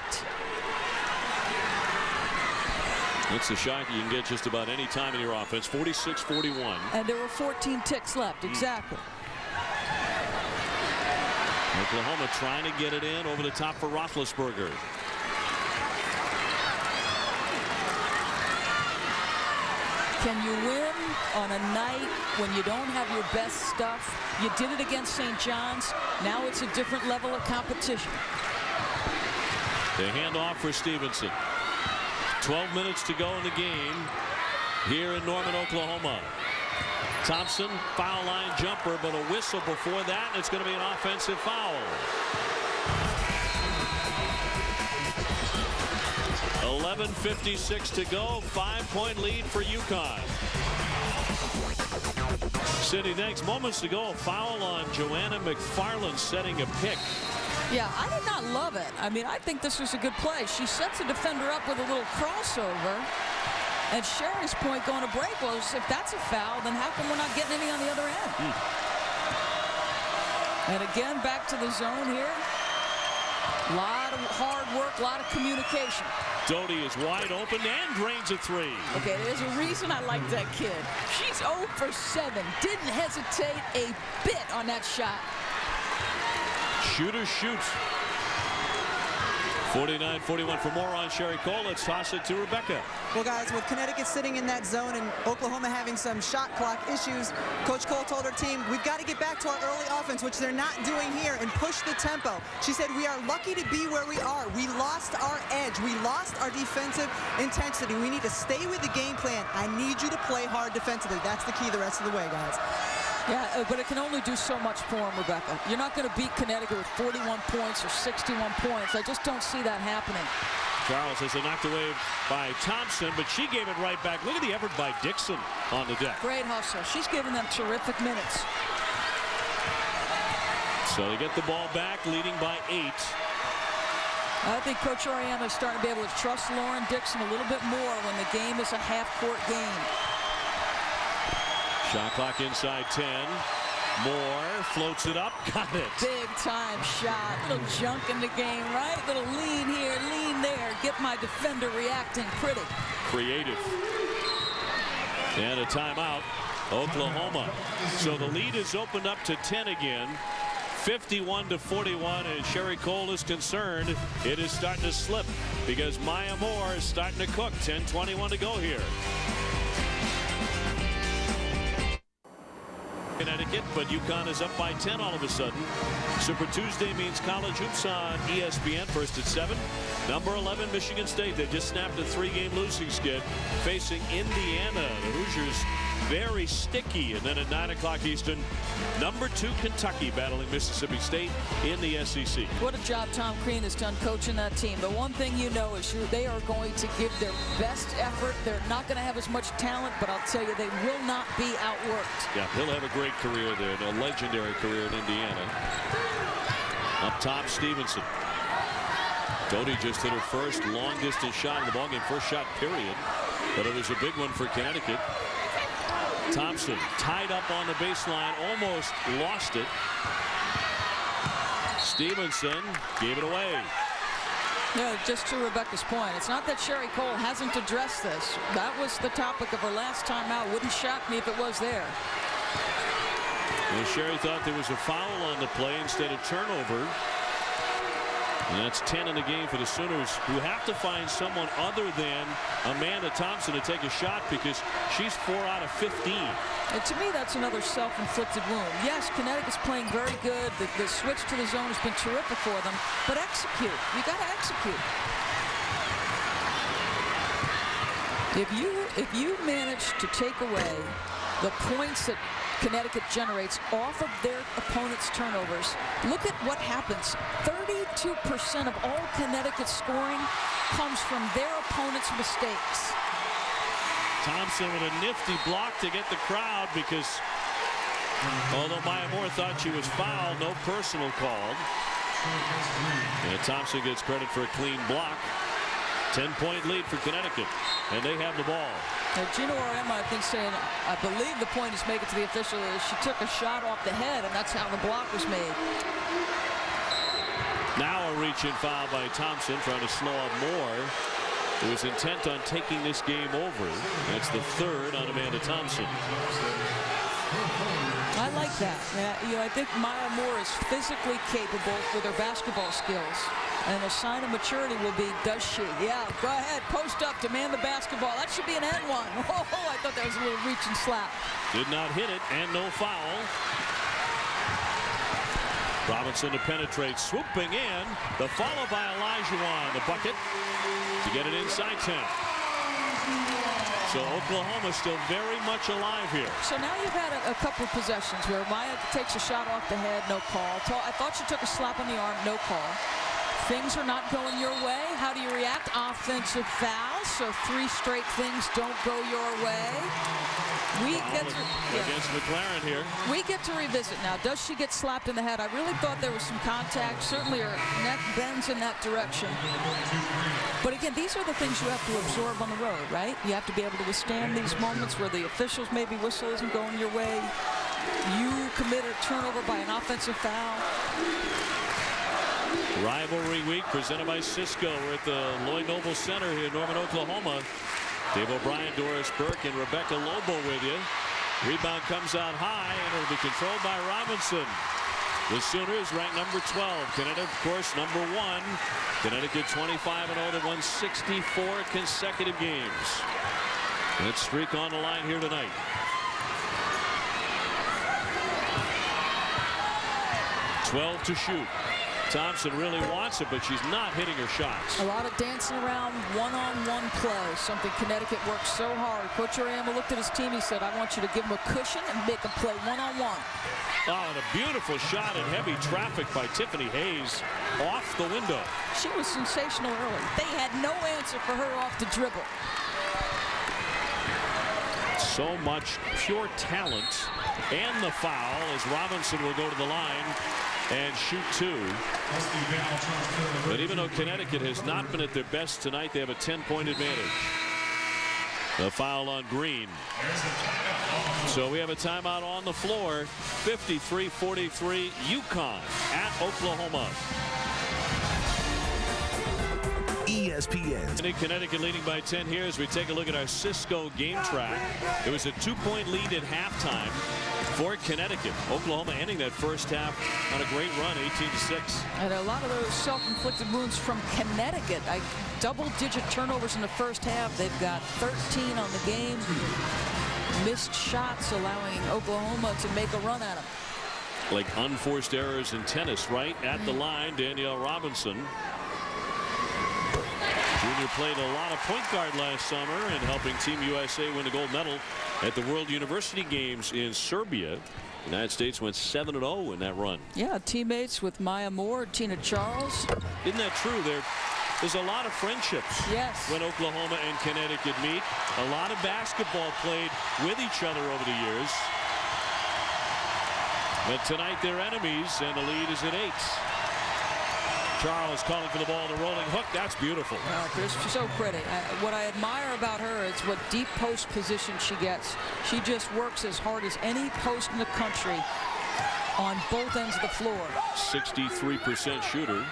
It's a shot you can get just about any time in your offense. 46-41. And there were 14 ticks left. Exactly. Oklahoma trying to get it in over the top for Roethlisberger. Can you win on a night when you don't have your best stuff? You did it against St. John's. Now it's a different level of competition. The handoff for Stevenson. 12 minutes to go in the game here in Norman, Oklahoma. Thompson, foul line jumper, but a whistle before that, and it's going to be an offensive foul. 11:56 to go. 5-point lead for UConn. Cindy, thanks. Moments to go, a foul on Joanna McFarland setting a pick. Yeah, I did not love it. I mean, I think this was a good play. She sets the defender up with a little crossover. And Sherry's point going to break was, if that's a foul, then how come we're not getting any on the other end? And again, back to the zone here. A lot of hard work, a lot of communication. Doty is wide open and drains a 3. Okay, there's a reason I like that kid. She's 0 for 7. Didn't hesitate a bit on that shot. Shooter shoots. 49-41 for more on Sherry Cole. Let's toss it to Rebecca. Well, guys, with Connecticut sitting in that zone and Oklahoma having some shot clock issues, Coach Cole told her team, we've got to get back to our early offense, which they're not doing here, and push the tempo. She said, we are lucky to be where we are. We lost our edge. We lost our defensive intensity. We need to stay with the game plan. I need you to play hard defensively. That's the key the rest of the way, guys. Yeah, but it can only do so much for him, Rebecca. You're not going to beat Connecticut with 41 points or 61 points. I just don't see that happening. Charles has it knocked away by Thompson, but she gave it right back. Look at the effort by Dixon on the deck. Great hustle. She's giving them terrific minutes. So they get the ball back, leading by 8. I think Coach Oriana is starting to be able to trust Lauren Dixon a little bit more when the game is a half-court game. Shot clock inside 10. Moore floats it up. Got it. Big time shot. Little junk in the game, right? Little lean here, lean there. Get my defender reacting pretty. Creative. And a timeout. Oklahoma. So the lead is opened up to 10 again. 51-41, and Sherry Cole is concerned it is starting to slip because Maya Moore is starting to cook. 10:21 to go here. Connecticut, but UConn is up by 10 all of a sudden. Super Tuesday means college hoops on ESPN. First at 7. Number 11 Michigan State. They just snapped a 3-game losing skid facing Indiana. The Hoosiers very sticky. And then at 9 o'clock Eastern, number 2 Kentucky battling Mississippi State in the SEC. What a job Tom Crean has done coaching that team. The one thing you know is they are going to give their best effort. They're not going to have as much talent, but I'll tell you, they will not be outworked. Yeah, he'll have a great career there, a legendary career in Indiana. Up top, Stevenson. Doty just hit her first long-distance shot in the ballgame, first shot period, but it was a big one for Connecticut. Thompson tied up on the baseline, almost lost it. Stevenson gave it away. Yeah, just to Rebecca's point, it's not that Sherry Cole hasn't addressed this. That was the topic of her last time out. Wouldn't shock me if it was there. Well, Sherry thought there was a foul on the play instead of turnover. And that's 10 in the game for the Sooners, who have to find someone other than Amanda Thompson to take a shot because she's 4 out of 15. And to me, that's another self-inflicted wound. Yes, Connecticut's playing very good. The switch to the zone has been terrific for them, but execute. You got to execute. If you manage to take away the points that Connecticut generates off of their opponent's turnovers, look at what happens. 32% of all Connecticut scoring comes from their opponent's mistakes. Thompson with a nifty block to get the crowd because although Maya Moore thought she was fouled, no personal called. And Thompson gets credit for a clean block. 10-point lead for Connecticut, and they have the ball. Now, Gino Auriemma, I think, saying, I believe the point he's making to the official is she took a shot off the head, and that's how the block was made. Now a reach-in foul by Thompson, trying to slow up Moore, who was intent on taking this game over. That's the 3rd on Amanda Thompson. I like that. I think Maya Moore is physically capable with her basketball skills. And a sign of maturity will be, does she? Yeah, go ahead, post up, demand the basketball. That should be an N1. Oh, I thought that was a little reach and slap. Did not hit it, and no foul. Robinson to penetrate, swooping in. The follow by Olajuwon, the bucket to get it inside 10. So Oklahoma still very much alive here. So now you've had a couple of possessions where Maya takes a shot off the head, no call. I thought she took a slap on the arm, no call. Things are not going your way. How do you react? Offensive foul. So 3 straight things don't go your way. We get to, against McLaren here. We get to revisit now. Does she get slapped in the head? I really thought there was some contact. Certainly her neck bends in that direction. But again, these are the things you have to absorb on the road, right? You have to be able to withstand these moments where the officials maybe whistle isn't going your way. You commit a turnover by an offensive foul. Rivalry week presented by Cisco. We're at the Lloyd Noble Center here in Norman, Oklahoma. Dave O'Brien, Doris Burke, and Rebecca Lobo with you. Rebound comes out high, and it'll be controlled by Robinson. The Sooners ranked number 12. Connecticut, of course, number 1. Connecticut 25-0. They've won 64 consecutive games. That streak on the line here tonight. $12 to shoot. Thompson really wants it, but she's not hitting her shots. A lot of dancing around one-on-one play, something Connecticut works so hard. Coach Auriemma looked at his team. He said, I want you to give him a cushion and make him play one-on-one. Oh, and a beautiful shot in heavy traffic by Tiffany Hayes off the window. She was sensational early. They had no answer for her off the dribble. So much pure talent, and the foul as Robinson will go to the line and shoot 2. But even though Connecticut has not been at their best tonight, they have a 10-point advantage. The foul on Green. So we have a timeout on the floor. 53-43 UConn at Oklahoma. ESPN. Connecticut leading by 10 here as we take a look at our Cisco game track. It was a 2-point lead at halftime for Connecticut. Oklahoma ending that first half on a great run, 18-6. And a lot of those self-inflicted wounds from Connecticut. Double-digit turnovers in the first half. They've got 13 on the game. Missed shots, allowing Oklahoma to make a run at them. Like unforced errors in tennis, right? At the line, Danielle Robinson. Junior played a lot of point guard last summer and helping Team USA win the gold medal at the World University Games in Serbia. The United States went 7-0 in that run. Yeah, teammates with Maya Moore, Tina Charles. Isn't that true? There's a lot of friendships. Yes. When Oklahoma and Connecticut meet. A lot of basketball played with each other over the years. But tonight they're enemies, and the lead is at 8. Charles calling for the ball, the rolling hook. That's beautiful. Well, Chris, she's so pretty. What I admire about her is what deep post position she gets. She just works as hard as any post in the country on both ends of the floor. 63% shooter.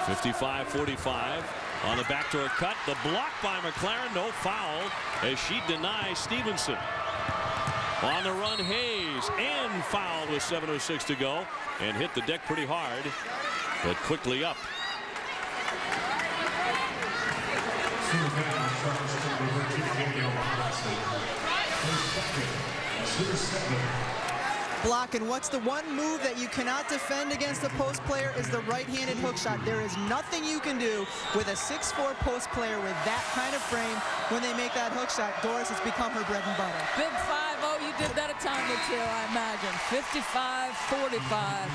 55-45 on the backdoor cut. The block by McLaren. No foul as she denies Stevenson. On the run, Hayes, and fouled with 7:06 to go, and hit the deck pretty hard, but quickly up. Block, and what's the one move that you cannot defend against a post player is the right-handed hook shot. There is nothing you can do with a 6'4" post player with that kind of frame when they make that hook shot. Doris, it's become her bread and butter. Big 5-0, you did that a time or two, I imagine. 55-45.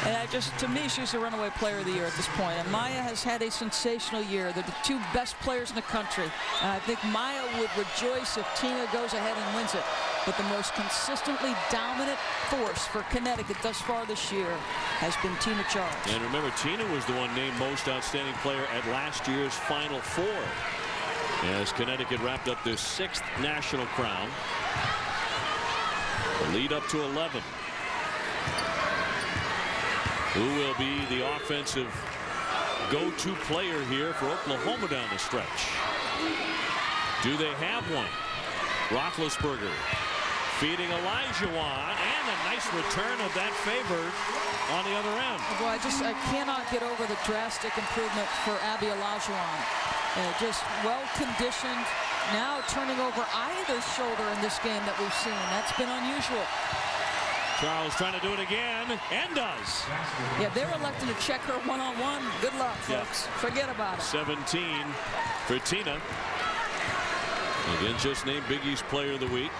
And to me, she's the runaway player of the year at this point. And Maya has had a sensational year. They're the 2 best players in the country. And I think Maya would rejoice if Tina goes ahead and wins it. But the most consistently dominant force for Connecticut thus far this year has been Tina Charles. And remember, Tina was the one named most outstanding player at last year's Final Four as Connecticut wrapped up their 6th national crown. The lead up to 11. Who will be the offensive go-to player here for Oklahoma down the stretch? Do they have one? Roethlisberger feeding Olajuwon, and a nice return of that favor on the other end. Well, I cannot get over the drastic improvement for Abby Olajuwon. Just well-conditioned, now turning over either shoulder in this game that we've seen. That's been unusual. Charles trying to do it again, and does. Yeah, they're electing to check her one-on-one. Good luck, folks. Yeah. Forget about it. 17 for Tina. Again, just named Big East Player of the Week.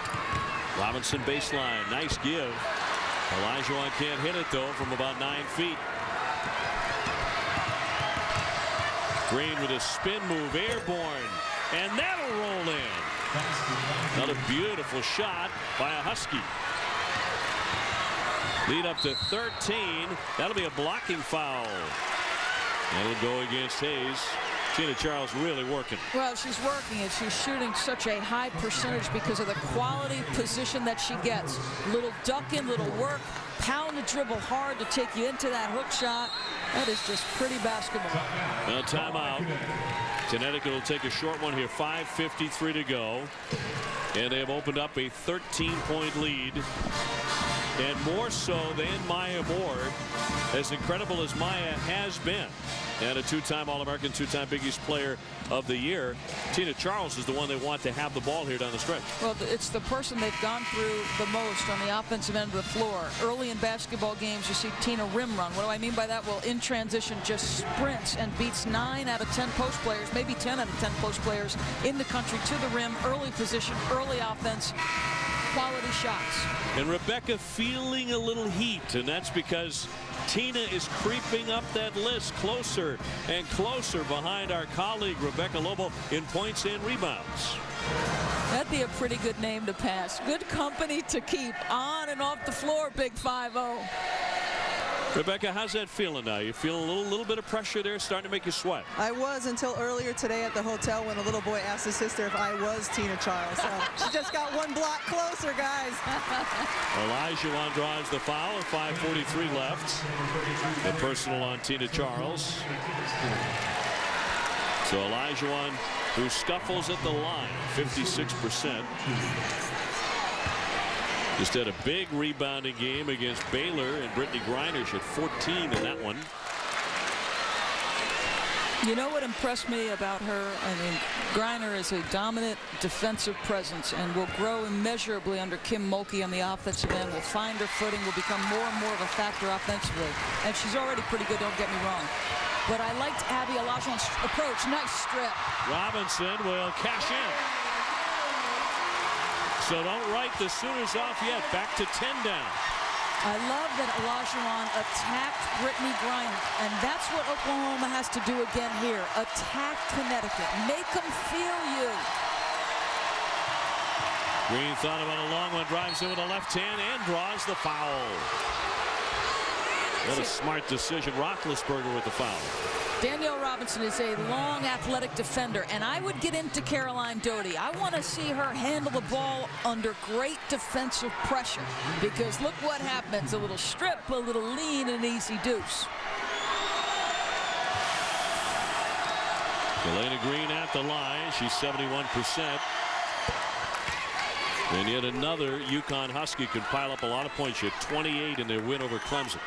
Robinson baseline, nice give. Olajuwon can't hit it though from about 9 feet. Green with a spin move, airborne, and that'll roll in. Another beautiful shot by a Husky. Lead up to 13. That'll be a blocking foul. That'll go against Hayes. Tina Charles really working. Well, she's working and she's shooting such a high percentage because of the quality position that she gets. Little duck in, little work, pound the dribble hard to take you into that hook shot. That is just pretty basketball. Now timeout. Connecticut will take a short one here. 5:53 to go. And they have opened up a 13-point lead. And more so than Maya Moore. As incredible as Maya has been, and a two-time All-American, two-time Big East Player of the Year. Tina Charles is the one they want to have the ball here down the stretch. Well, it's the person they've gone through the most on the offensive end of the floor. Early in basketball games, you see Tina rim run. What do I mean by that? Well, in transition, just sprints and beats 9 out of 10 post players, maybe 10 out of 10 post players in the country to the rim. Early position, early offense, quality shots. And Rebecca feeling a little heat, and that's because Tina is creeping up that list closer and closer behind our colleague Rebecca Lobo in points and rebounds. That'd be a pretty good name to pass. Good company to keep on and off the floor, Big 5-0. Rebecca, how's that feeling now? You feel a little bit of pressure there starting to make you sweat? I was until earlier today at the hotel when a little boy asked his sister if I was Tina Charles. So she just got one block closer, guys. Olajuwon draws the foul with 5:43 left. A personal on Tina Charles. So Olajuwon, who scuffles at the line, 56%. Just had a big rebounding game against Baylor, and Brittany Griner hit 14 in that one. You know what impressed me about her? I mean, Griner is a dominant defensive presence and will grow immeasurably under Kim Mulkey on the offensive end. Will find her footing, will become more and more of a factor offensively. And she's already pretty good, don't get me wrong. But I liked Abby Olajuwon's approach. Nice strip. Robinson will cash in. So don't write the Sooners off yet. Back to 10 down. I love that Olajuwon attacked Brittany Griner, and that's what Oklahoma has to do again here. Attack Connecticut. Make them feel you. Green thought about a long one, drives in with a left hand and draws the foul. What a smart decision. Roethlisberger with the foul. Danielle Robinson is a long athletic defender, and I would get into Caroline Doty. I want to see her handle the ball under great defensive pressure, because look what happens. A little strip, a little lean, and an easy deuce. Elena Green at the line. She's 71%. And yet another UConn Husky can pile up a lot of points. She had 28 in their win over Clemson.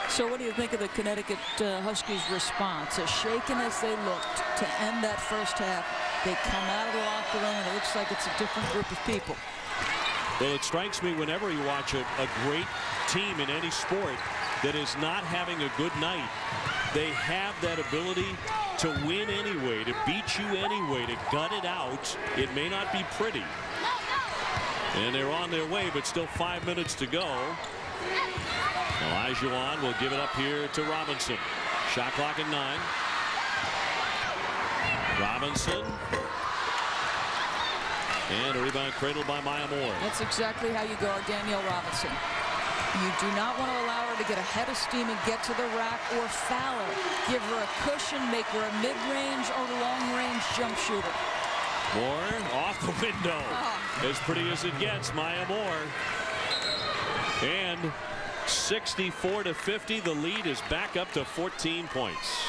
So what do you think of the Connecticut Huskies' response? As shaken as they looked to end that first half, they come out of the locker room and it looks like it's a different group of people. Well, it strikes me whenever you watch a great team in any sport that is not having a good night, they have that ability to win anyway, to beat you anyway, to gut it out. It may not be pretty. And they're on their way, but still 5 minutes to go. Olajuwon will give it up here to Robinson. Shot clock at 9. Robinson. And a rebound cradled by Maya Moore. That's exactly how you guard Danielle Robinson. You do not want to allow her to get a head of steam and get to the rack or foul her. Give her a cushion, make her a mid-range or long-range jump shooter. Moore off the window. As pretty as it gets, Maya Moore. And 64-50, the lead is back up to 14 points.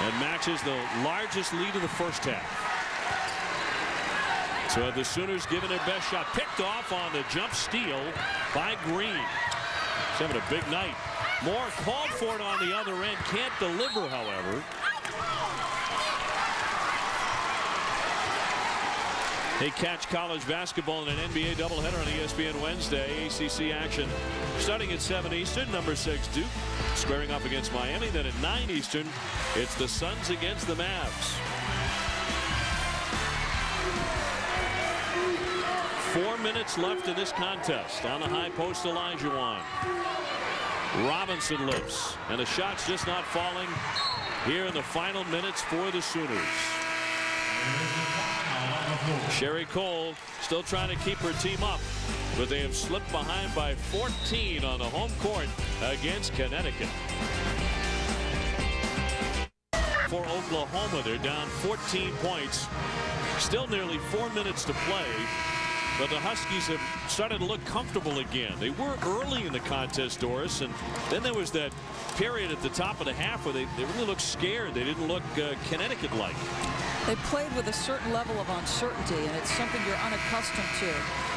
And matches the largest lead of the first half. So the Sooners giving their best shot. Picked off on the jump steal by Green. He's having a big night. Moore called for it on the other end. Can't deliver, however. They catch college basketball in an NBA doubleheader on ESPN Wednesday. ACC action starting at 7 Eastern. Number 6 Duke squaring off against Miami. Then at 9 Eastern, it's the Suns against the Mavs. 4 minutes left in this contest. On the high post, Olajuwon. Robinson lifts, and the shot's just not falling here in the final minutes for the Sooners. Sherry Cole still trying to keep her team up, but they have slipped behind by 14 on the home court against Connecticut. For Oklahoma, they're down 14 points. Still nearly 4 minutes to play. But the Huskies have started to look comfortable again. They were early in the contest, Doris, and then there was that period at the top of the half where they really looked scared. They didn't look Connecticut-like. They played with a certain level of uncertainty, and it's something you're unaccustomed to.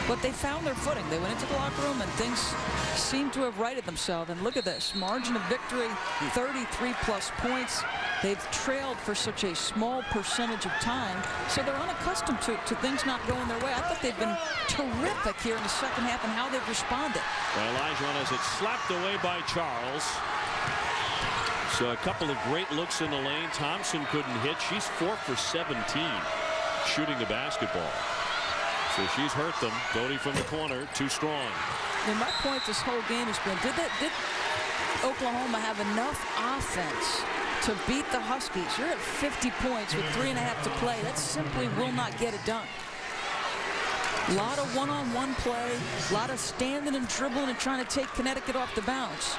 But they found their footing. They went into the locker room, and things seemed to have righted themselves. And look at this. Margin of victory, 33-plus points. They've trailed for such a small percentage of time, so they're unaccustomed to things not going their way. I thought they've been terrific here in the second half and how they've responded. Well, Elijah has it slapped away by Charles. So a couple of great looks in the lane. Thompson couldn't hit. She's 4 for 17 shooting the basketball. So she's hurt them. Doty from the corner, too strong. And my point this whole game has been, did Oklahoma have enough offense to beat the Huskies? You're at 50 points with 3.5 to play. That simply will not get it done. A lot of one-on-one play, a lot of standing and dribbling and trying to take Connecticut off the bounce.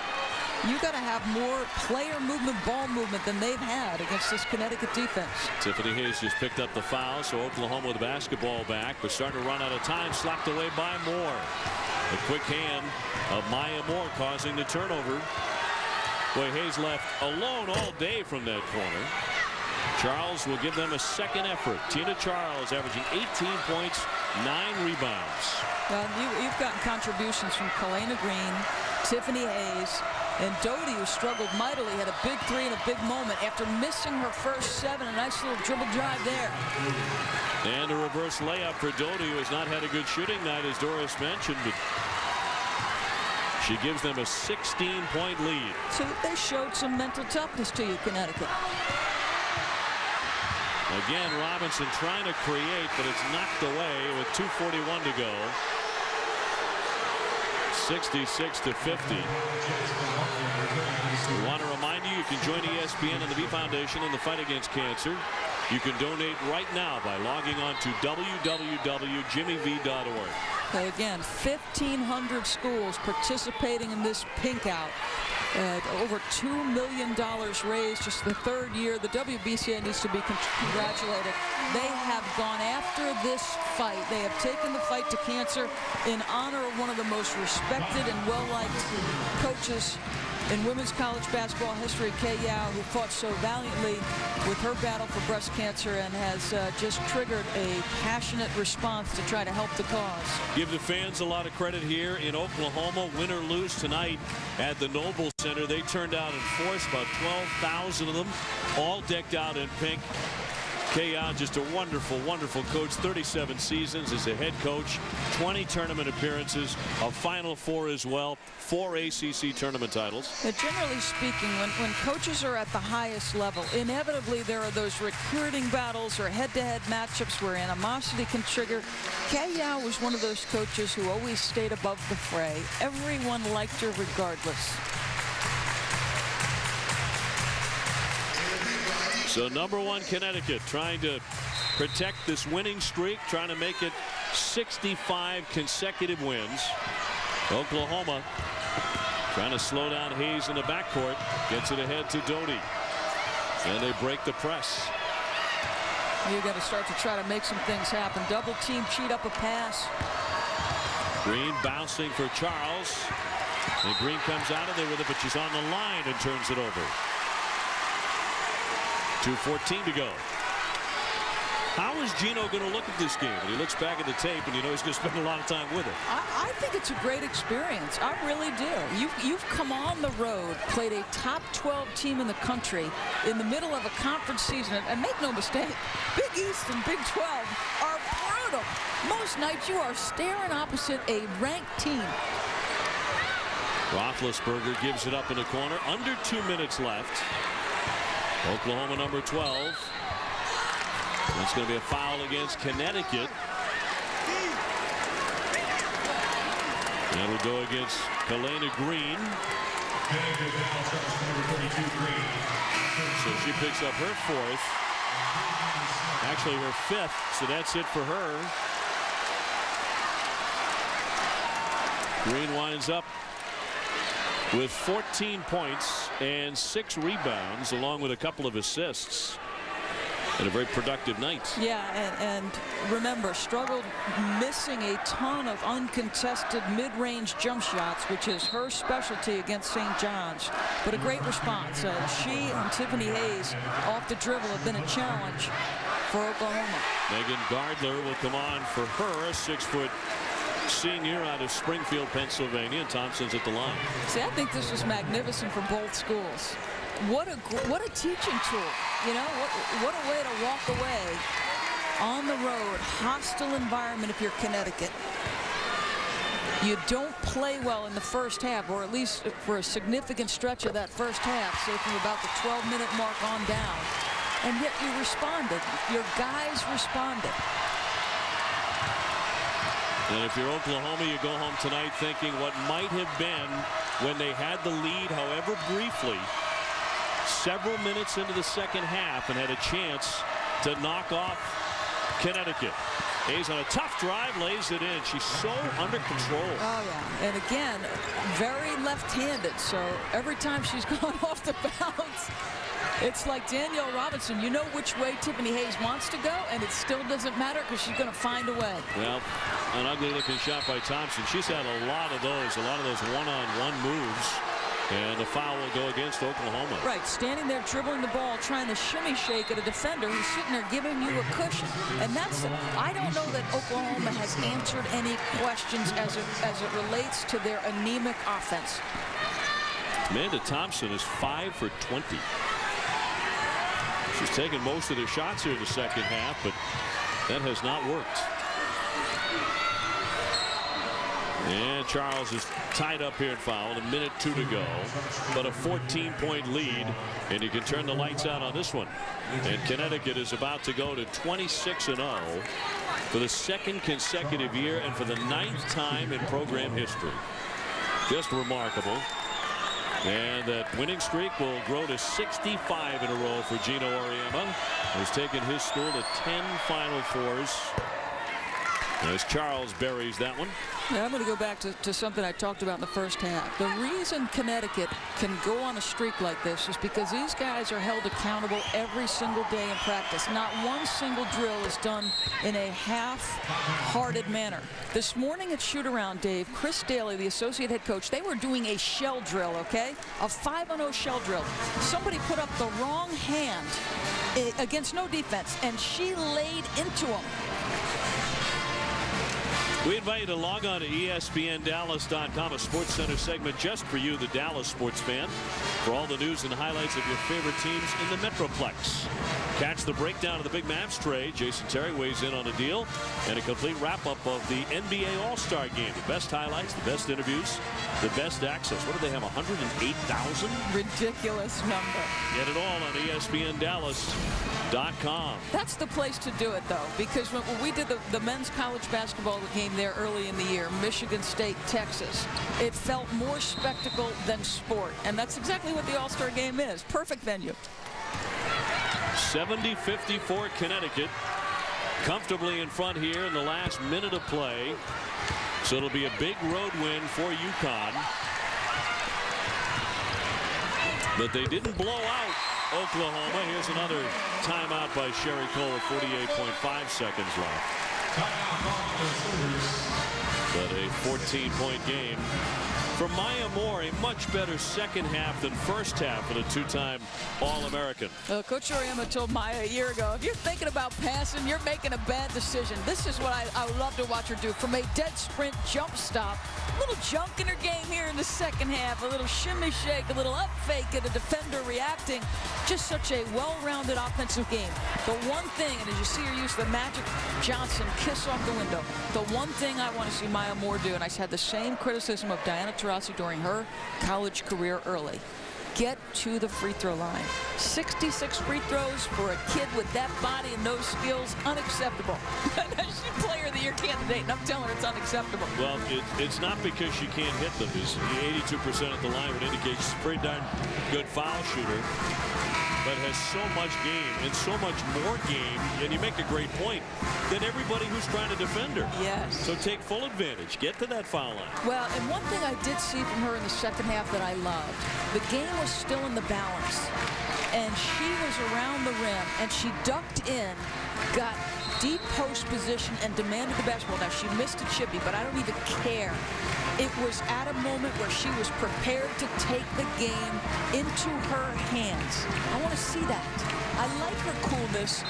You got to have more player movement, ball movement than they've had against this Connecticut defense. Tiffany Hayes just picked up the foul, so Oklahoma with the basketball back, but starting to run out of time. Slapped away by Moore. The quick hand of Maya Moore causing the turnover. Boy, Hayes left alone all day from that corner. Charles will give them a second effort. Tina Charles averaging 18 points, 9 rebounds. Well, you've gotten contributions from Kalena Green, Tiffany Hayes, and Doty, who struggled mightily, had a big three and a big moment after missing her first 7. A nice little dribble drive there. And a reverse layup for Doty, who has not had a good shooting night, as Doris mentioned, but she gives them a 16-point lead. So they showed some mental toughness to you, Connecticut. Again, Robinson trying to create, but it's knocked away with 2:41 to go. 66-50. We want to remind you, you can join ESPN and the B Foundation in the fight against cancer. You can donate right now by logging on to www.jimmyv.org. Okay, again, 1,500 schools participating in this pink out. Over $2 million raised just the third year. The WBCA needs to be congratulated. They have gone after this fight. They have taken the fight to cancer in honor of one of the most respected and well-liked coaches in women's college basketball history, Kay Yao, who fought so valiantly with her battle for breast cancer and has just triggered a passionate response to try to help the cause. Give the fans a lot of credit here in Oklahoma. Win or lose tonight at the Noble Center. They turned out in force, about 12,000 of them, all decked out in pink. Kay Yao, just a wonderful, wonderful coach. 37 seasons as a head coach, 20 tournament appearances, a Final Four as well, 4 ACC tournament titles. But generally speaking, when coaches are at the highest level, inevitably there are those recruiting battles or head-to-head matchups where animosity can trigger. Kay Yao was one of those coaches who always stayed above the fray. Everyone liked her regardless. So #1 Connecticut trying to protect this winning streak, trying to make it 65 consecutive wins. Oklahoma trying to slow down Hayes in the backcourt, gets it ahead to Doty, and they break the press. You got to start to try to make some things happen. Double team, cheat up a pass. Green bouncing for Charles, and Green comes out of there with it, but she's on the line and turns it over. 2:14 to go. How is Gino going to look at this game? When he looks back at the tape and you know he's going to spend a lot of time with it. I think it's a great experience. I really do. You've come on the road, played a top 12 team in the country in the middle of a conference season. And make no mistake, Big East and Big 12 are brutal. Most nights you are staring opposite a ranked team. Roethlisberger gives it up in the corner. Under 2 minutes left. Oklahoma #12. That's going to be a foul against Connecticut. That'll go against Kalena Green. So she picks up her 4th. Actually her 5th. So that's it for her. Green winds up with 14 points and 6 rebounds, along with a couple of assists. And a very productive night. Yeah, and remember, struggled missing a ton of uncontested mid-range jump shots, which is her specialty against St. John's. But a great response. She and Tiffany Hayes off the dribble have been a challenge for Oklahoma. Megan Gardner will come on for her, a 6-foot senior out of Springfield, Pennsylvania, and Thompson's at the line. See, I think this was magnificent for both schools. What a teaching tool. You know, what a way to walk away on the road, hostile environment if you're Connecticut. You don't play well in the first half, or at least for a significant stretch of that first half, say from about the 12-minute mark on down. And yet you responded. Your guys responded. And if you're Oklahoma, you go home tonight thinking what might have been when they had the lead, however briefly, several minutes into the second half, and had a chance to knock off Connecticut. Hayes on a tough drive, lays it in. She's so under control. Oh, yeah. And again, very left-handed. So every time she's gone off the bounce, it's like Danielle Robinson. You know which way Tiffany Hayes wants to go, and it still doesn't matter because she's going to find a way. Well, an ugly-looking shot by Thompson. She's had a lot of those one-on-one moves. And the foul will go against Oklahoma. Right, standing there dribbling the ball, trying to shimmy shake at a defender who's sitting there giving you a cushion. And that's, I don't know that Oklahoma has answered any questions as it relates to their anemic offense. Amanda Thompson is 5 for 20. She's taken most of the shots here in the second half, but that has not worked. And Charles is tied up here and fouled. 1:02 to go, but a 14-point lead, and you can turn the lights out on this one. And Connecticut is about to go to 26-0 for the second consecutive year and for the 9th time in program history. Just remarkable. And that winning streak will grow to 65 in a row for Gino Auriemma, who's taken his school to 10 Final Fours. As Charles buries that one. Yeah, I'm going to go back to something I talked about in the first half. The reason Connecticut can go on a streak like this is because these guys are held accountable every single day in practice. Not one single drill is done in a half-hearted manner. This morning at shoot-around, Dave, Chris Daly, the associate head coach, they were doing a shell drill, okay? A 5-on-0 shell drill. Somebody put up the wrong hand against no defense, and she laid into him. We invite you to log on to ESPNDallas.com, a Sports Center segment just for you, the Dallas sports fan, for all the news and highlights of your favorite teams in the Metroplex. Catch the breakdown of the big match trade. Jason Terry weighs in on a deal, and a complete wrap-up of the NBA All-Star Game. The best highlights, the best interviews, the best access. What do they have, 108,000? Ridiculous number. Get it all on ESPNDallas.com. That's the place to do it, though, because when we did the men's college basketball game there early in the year, Michigan State, Texas, it felt more spectacle than sport. And that's exactly what the All-Star Game is. Perfect venue. 70-54 Connecticut. Comfortably in front here in the last minute of play. So it'll be a big road win for UConn. But they didn't blow out Oklahoma. Here's another timeout by Sherry Cole with 48.5 seconds left. But a 14-point game for Maya Moore. A much better second half than first half for the two-time All-American. Coach Auriemma told Maya a year ago, if you're thinking about passing, you're making a bad decision. This is what I would love to watch her do. From a dead sprint jump stop, a little junk in her game here in the second half, a little shimmy shake, a little up fake, and a defender reacting. Just such a well-rounded offensive game. The one thing, and as you see her use the Magic Johnson kiss off the window, the one thing I want to see Maya Moore do, and I had the same criticism of Diana Taurasi during her college career early, get to the free throw line. 66 free throws for a kid with that body and those skills, unacceptable. She's player of the year candidate, and I'm telling her it's unacceptable. Well, it's not because she can't hit them. 82% at the line would indicate she's a pretty darn good foul shooter, but has so much game and so much more game, and you make a great point, than everybody who's trying to defend her. Yes. So take full advantage. Get to that foul line. Well, and one thing I did see from her in the second half that I loved, the game was still in the balance. and she was around the rim, and she ducked in, got deep post position, and demanded the basketball. Now, she missed a chippy, but I don't even care. It was at a moment where she was prepared to take the game into her hands. I want to see that. I like her coolness.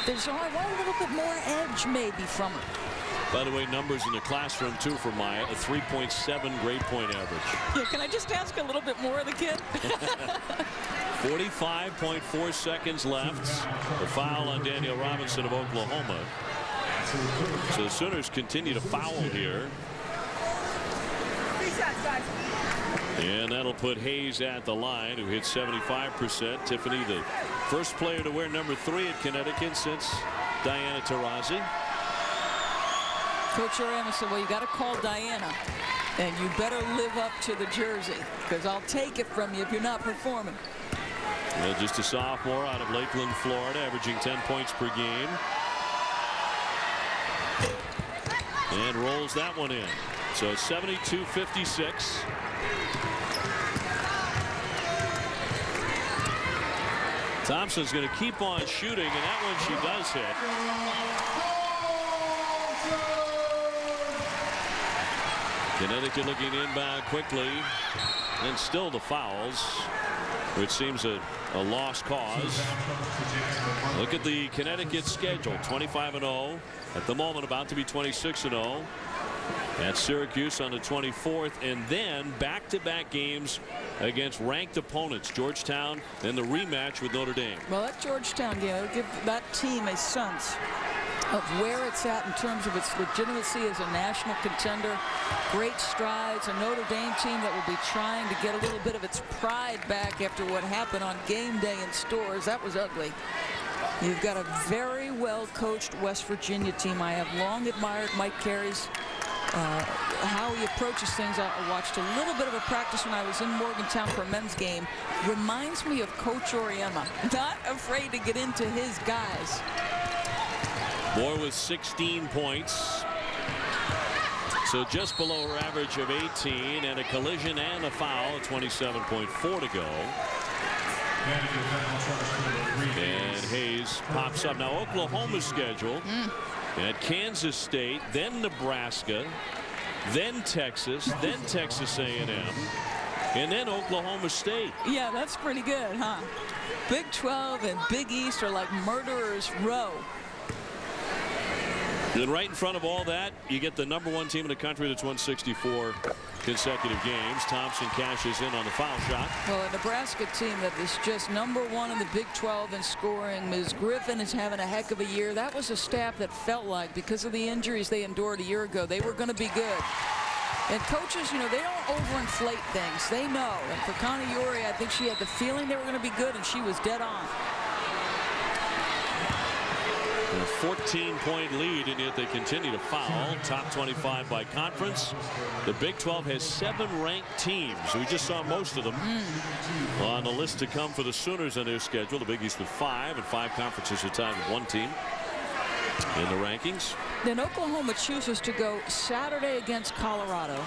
I want a little bit more edge maybe from her. By the way, numbers in the classroom, too, for Maya. A 3.7 grade point average. Yeah, can I just ask a little bit more of the kid? 45.4 seconds left. The foul on Danielle Robinson of Oklahoma. So the Sooners continue to foul here. And that'll put Hayes at the line, who hit 75%. Tiffany, the first player to wear number 3 at Connecticut since Diana Taurasi. Coach Oriana said, well, you got to call Diana, and you better live up to the jersey, because I'll take it from you if you're not performing. Well, just a sophomore out of Lakeland, Florida, averaging 10 points per game. And rolls that one in. So 72-56. Thompson's going to keep on shooting, and that one she does hit. Connecticut looking inbound quickly, and still the fouls, which seems a lost cause. Look at the Connecticut schedule, 25-0. At the moment, about to be 26-0. At Syracuse on the 24th, and then back-to-back games against ranked opponents, Georgetown, and the rematch with Notre Dame. Well, that Georgetown game will give that team a sense of where it's at in terms of its legitimacy as a national contender. Great strides. A Notre Dame team that will be trying to get a little bit of its pride back after what happened on game day in Stores. That was ugly. You've got a very well-coached West Virginia team. I have long admired Mike Carey's how he approaches things. I watched a little bit of a practice when I was in Morgantown for a men's game. Reminds me of Coach Oriema. Not afraid to get into his guys. Moore with 16 points. So just below her average of 18, and a collision and a foul, 27.4 to go. And Hayes pops up. Now Oklahoma's schedule at Kansas State, then Nebraska, then Texas, then Texas A&M, and then Oklahoma State. Yeah, that's pretty good, huh? Big 12 and Big East are like murderers row. And right in front of all that, you get the #1 team in the country that's won 64 consecutive games. Thompson cashes in on the foul shot. Well, a Nebraska team that is just #1 in the Big 12 in scoring. Ms. Griffin is having a heck of a year. That was a staff that felt like, because of the injuries they endured a year ago, they were going to be good. And coaches, you know, they don't overinflate things. They know. And for Connie Uri, I think she had the feeling they were going to be good, and she was dead on. A 14-point lead, and yet they continue to foul. Top 25 by conference. The Big 12 has 7 ranked teams. We just saw most of them on the list to come for the Sooners on their schedule. The Big East with 5, and 5 conferences are tied with 1 team in the rankings. Then Oklahoma chooses to go Saturday against Colorado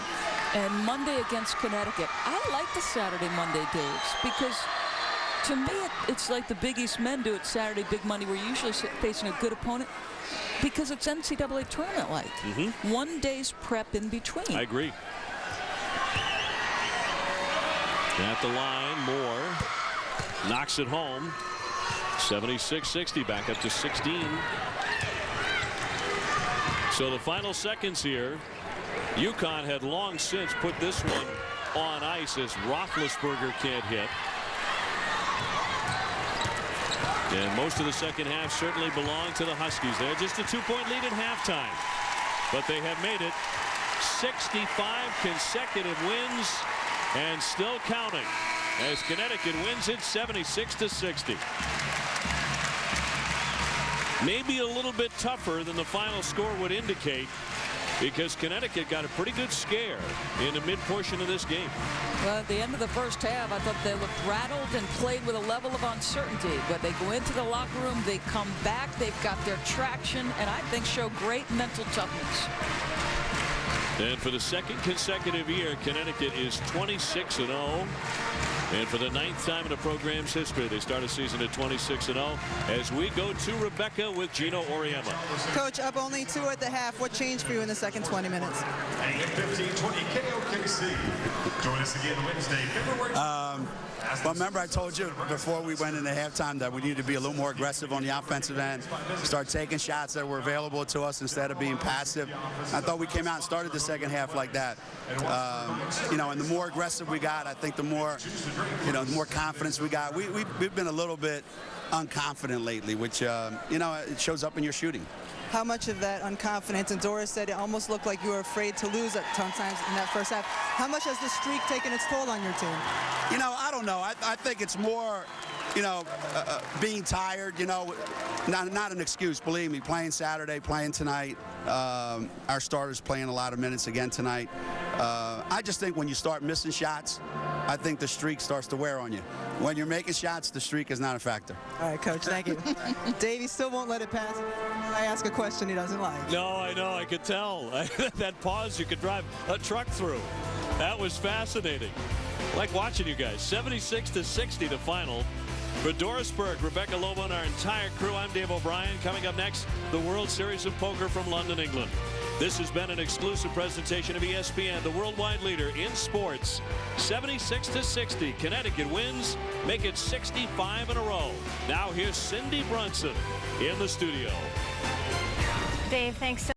and Monday against Connecticut. I like the Saturday-Monday days because, to me, it's like the Big East men do it Saturday, Big Monday, where you're usually facing a good opponent because it's NCAA tournament-like. 1 day's prep in between. I agree. At the line, Moore knocks it home. 76-60, back up to 16. So the final seconds here. UConn had long since put this one on ice as Roethlisberger can't hit. And most of the second half certainly belonged to the Huskies. They had just a 2-point lead at halftime, but they have made it 65 consecutive wins and still counting as Connecticut wins it 76-60. Maybe a little bit tougher than the final score would indicate, because Connecticut got a pretty good scare in the mid portion of this game. Well, at the end of the first half, I thought they looked rattled and played with a level of uncertainty. But they go into the locker room, they come back, they've got their traction, and I think show great mental toughness. And for the second consecutive year, Connecticut is 26-0. And for the 9th time in the program's history, they start a season at 26-0 as we go to Rebecca with Gino Oriema. Coach, up only 2 at the half. What changed for you in the second 20 minutes? 15-20 KOKC. Join us again Wednesday, February. Well, remember I told you before we went into halftime that we needed to be a little more aggressive on the offensive end, start taking shots that were available to us instead of being passive. I thought we came out and started the second half like that. You know, and the more aggressive we got, I think the more, you know, the more confidence we got. We've been a little bit unconfident lately, which, you know, it shows up in your shooting. How much of that unconfidence, and Doris said it almost looked like you were afraid to lose at sometimes in that first half. How much has the streak taken its toll on your team? You know, I don't know. I think it's more, you know, being tired, you know, not an excuse, believe me. Playing Saturday, playing tonight. Our starters playing a lot of minutes again tonight. I just think when you start missing shots, I think the streak starts to wear on you. When you're making shots, the streak is not a factor. All right, Coach, thank you. Davey still won't let it pass. I ask a question he doesn't like. No, I know. I could tell. That pause, you could drive a truck through. That was fascinating. Like watching you guys. 76-60 the final. For Doris Berg, Rebecca Lobo, and our entire crew, I'm Dave O'Brien. Coming up next, the World Series of Poker from London, England. This has been an exclusive presentation of ESPN, the worldwide leader in sports. 76-60. Connecticut wins, make it 65 in a row. Now here's Cindy Brunson in the studio. Dave, thanks so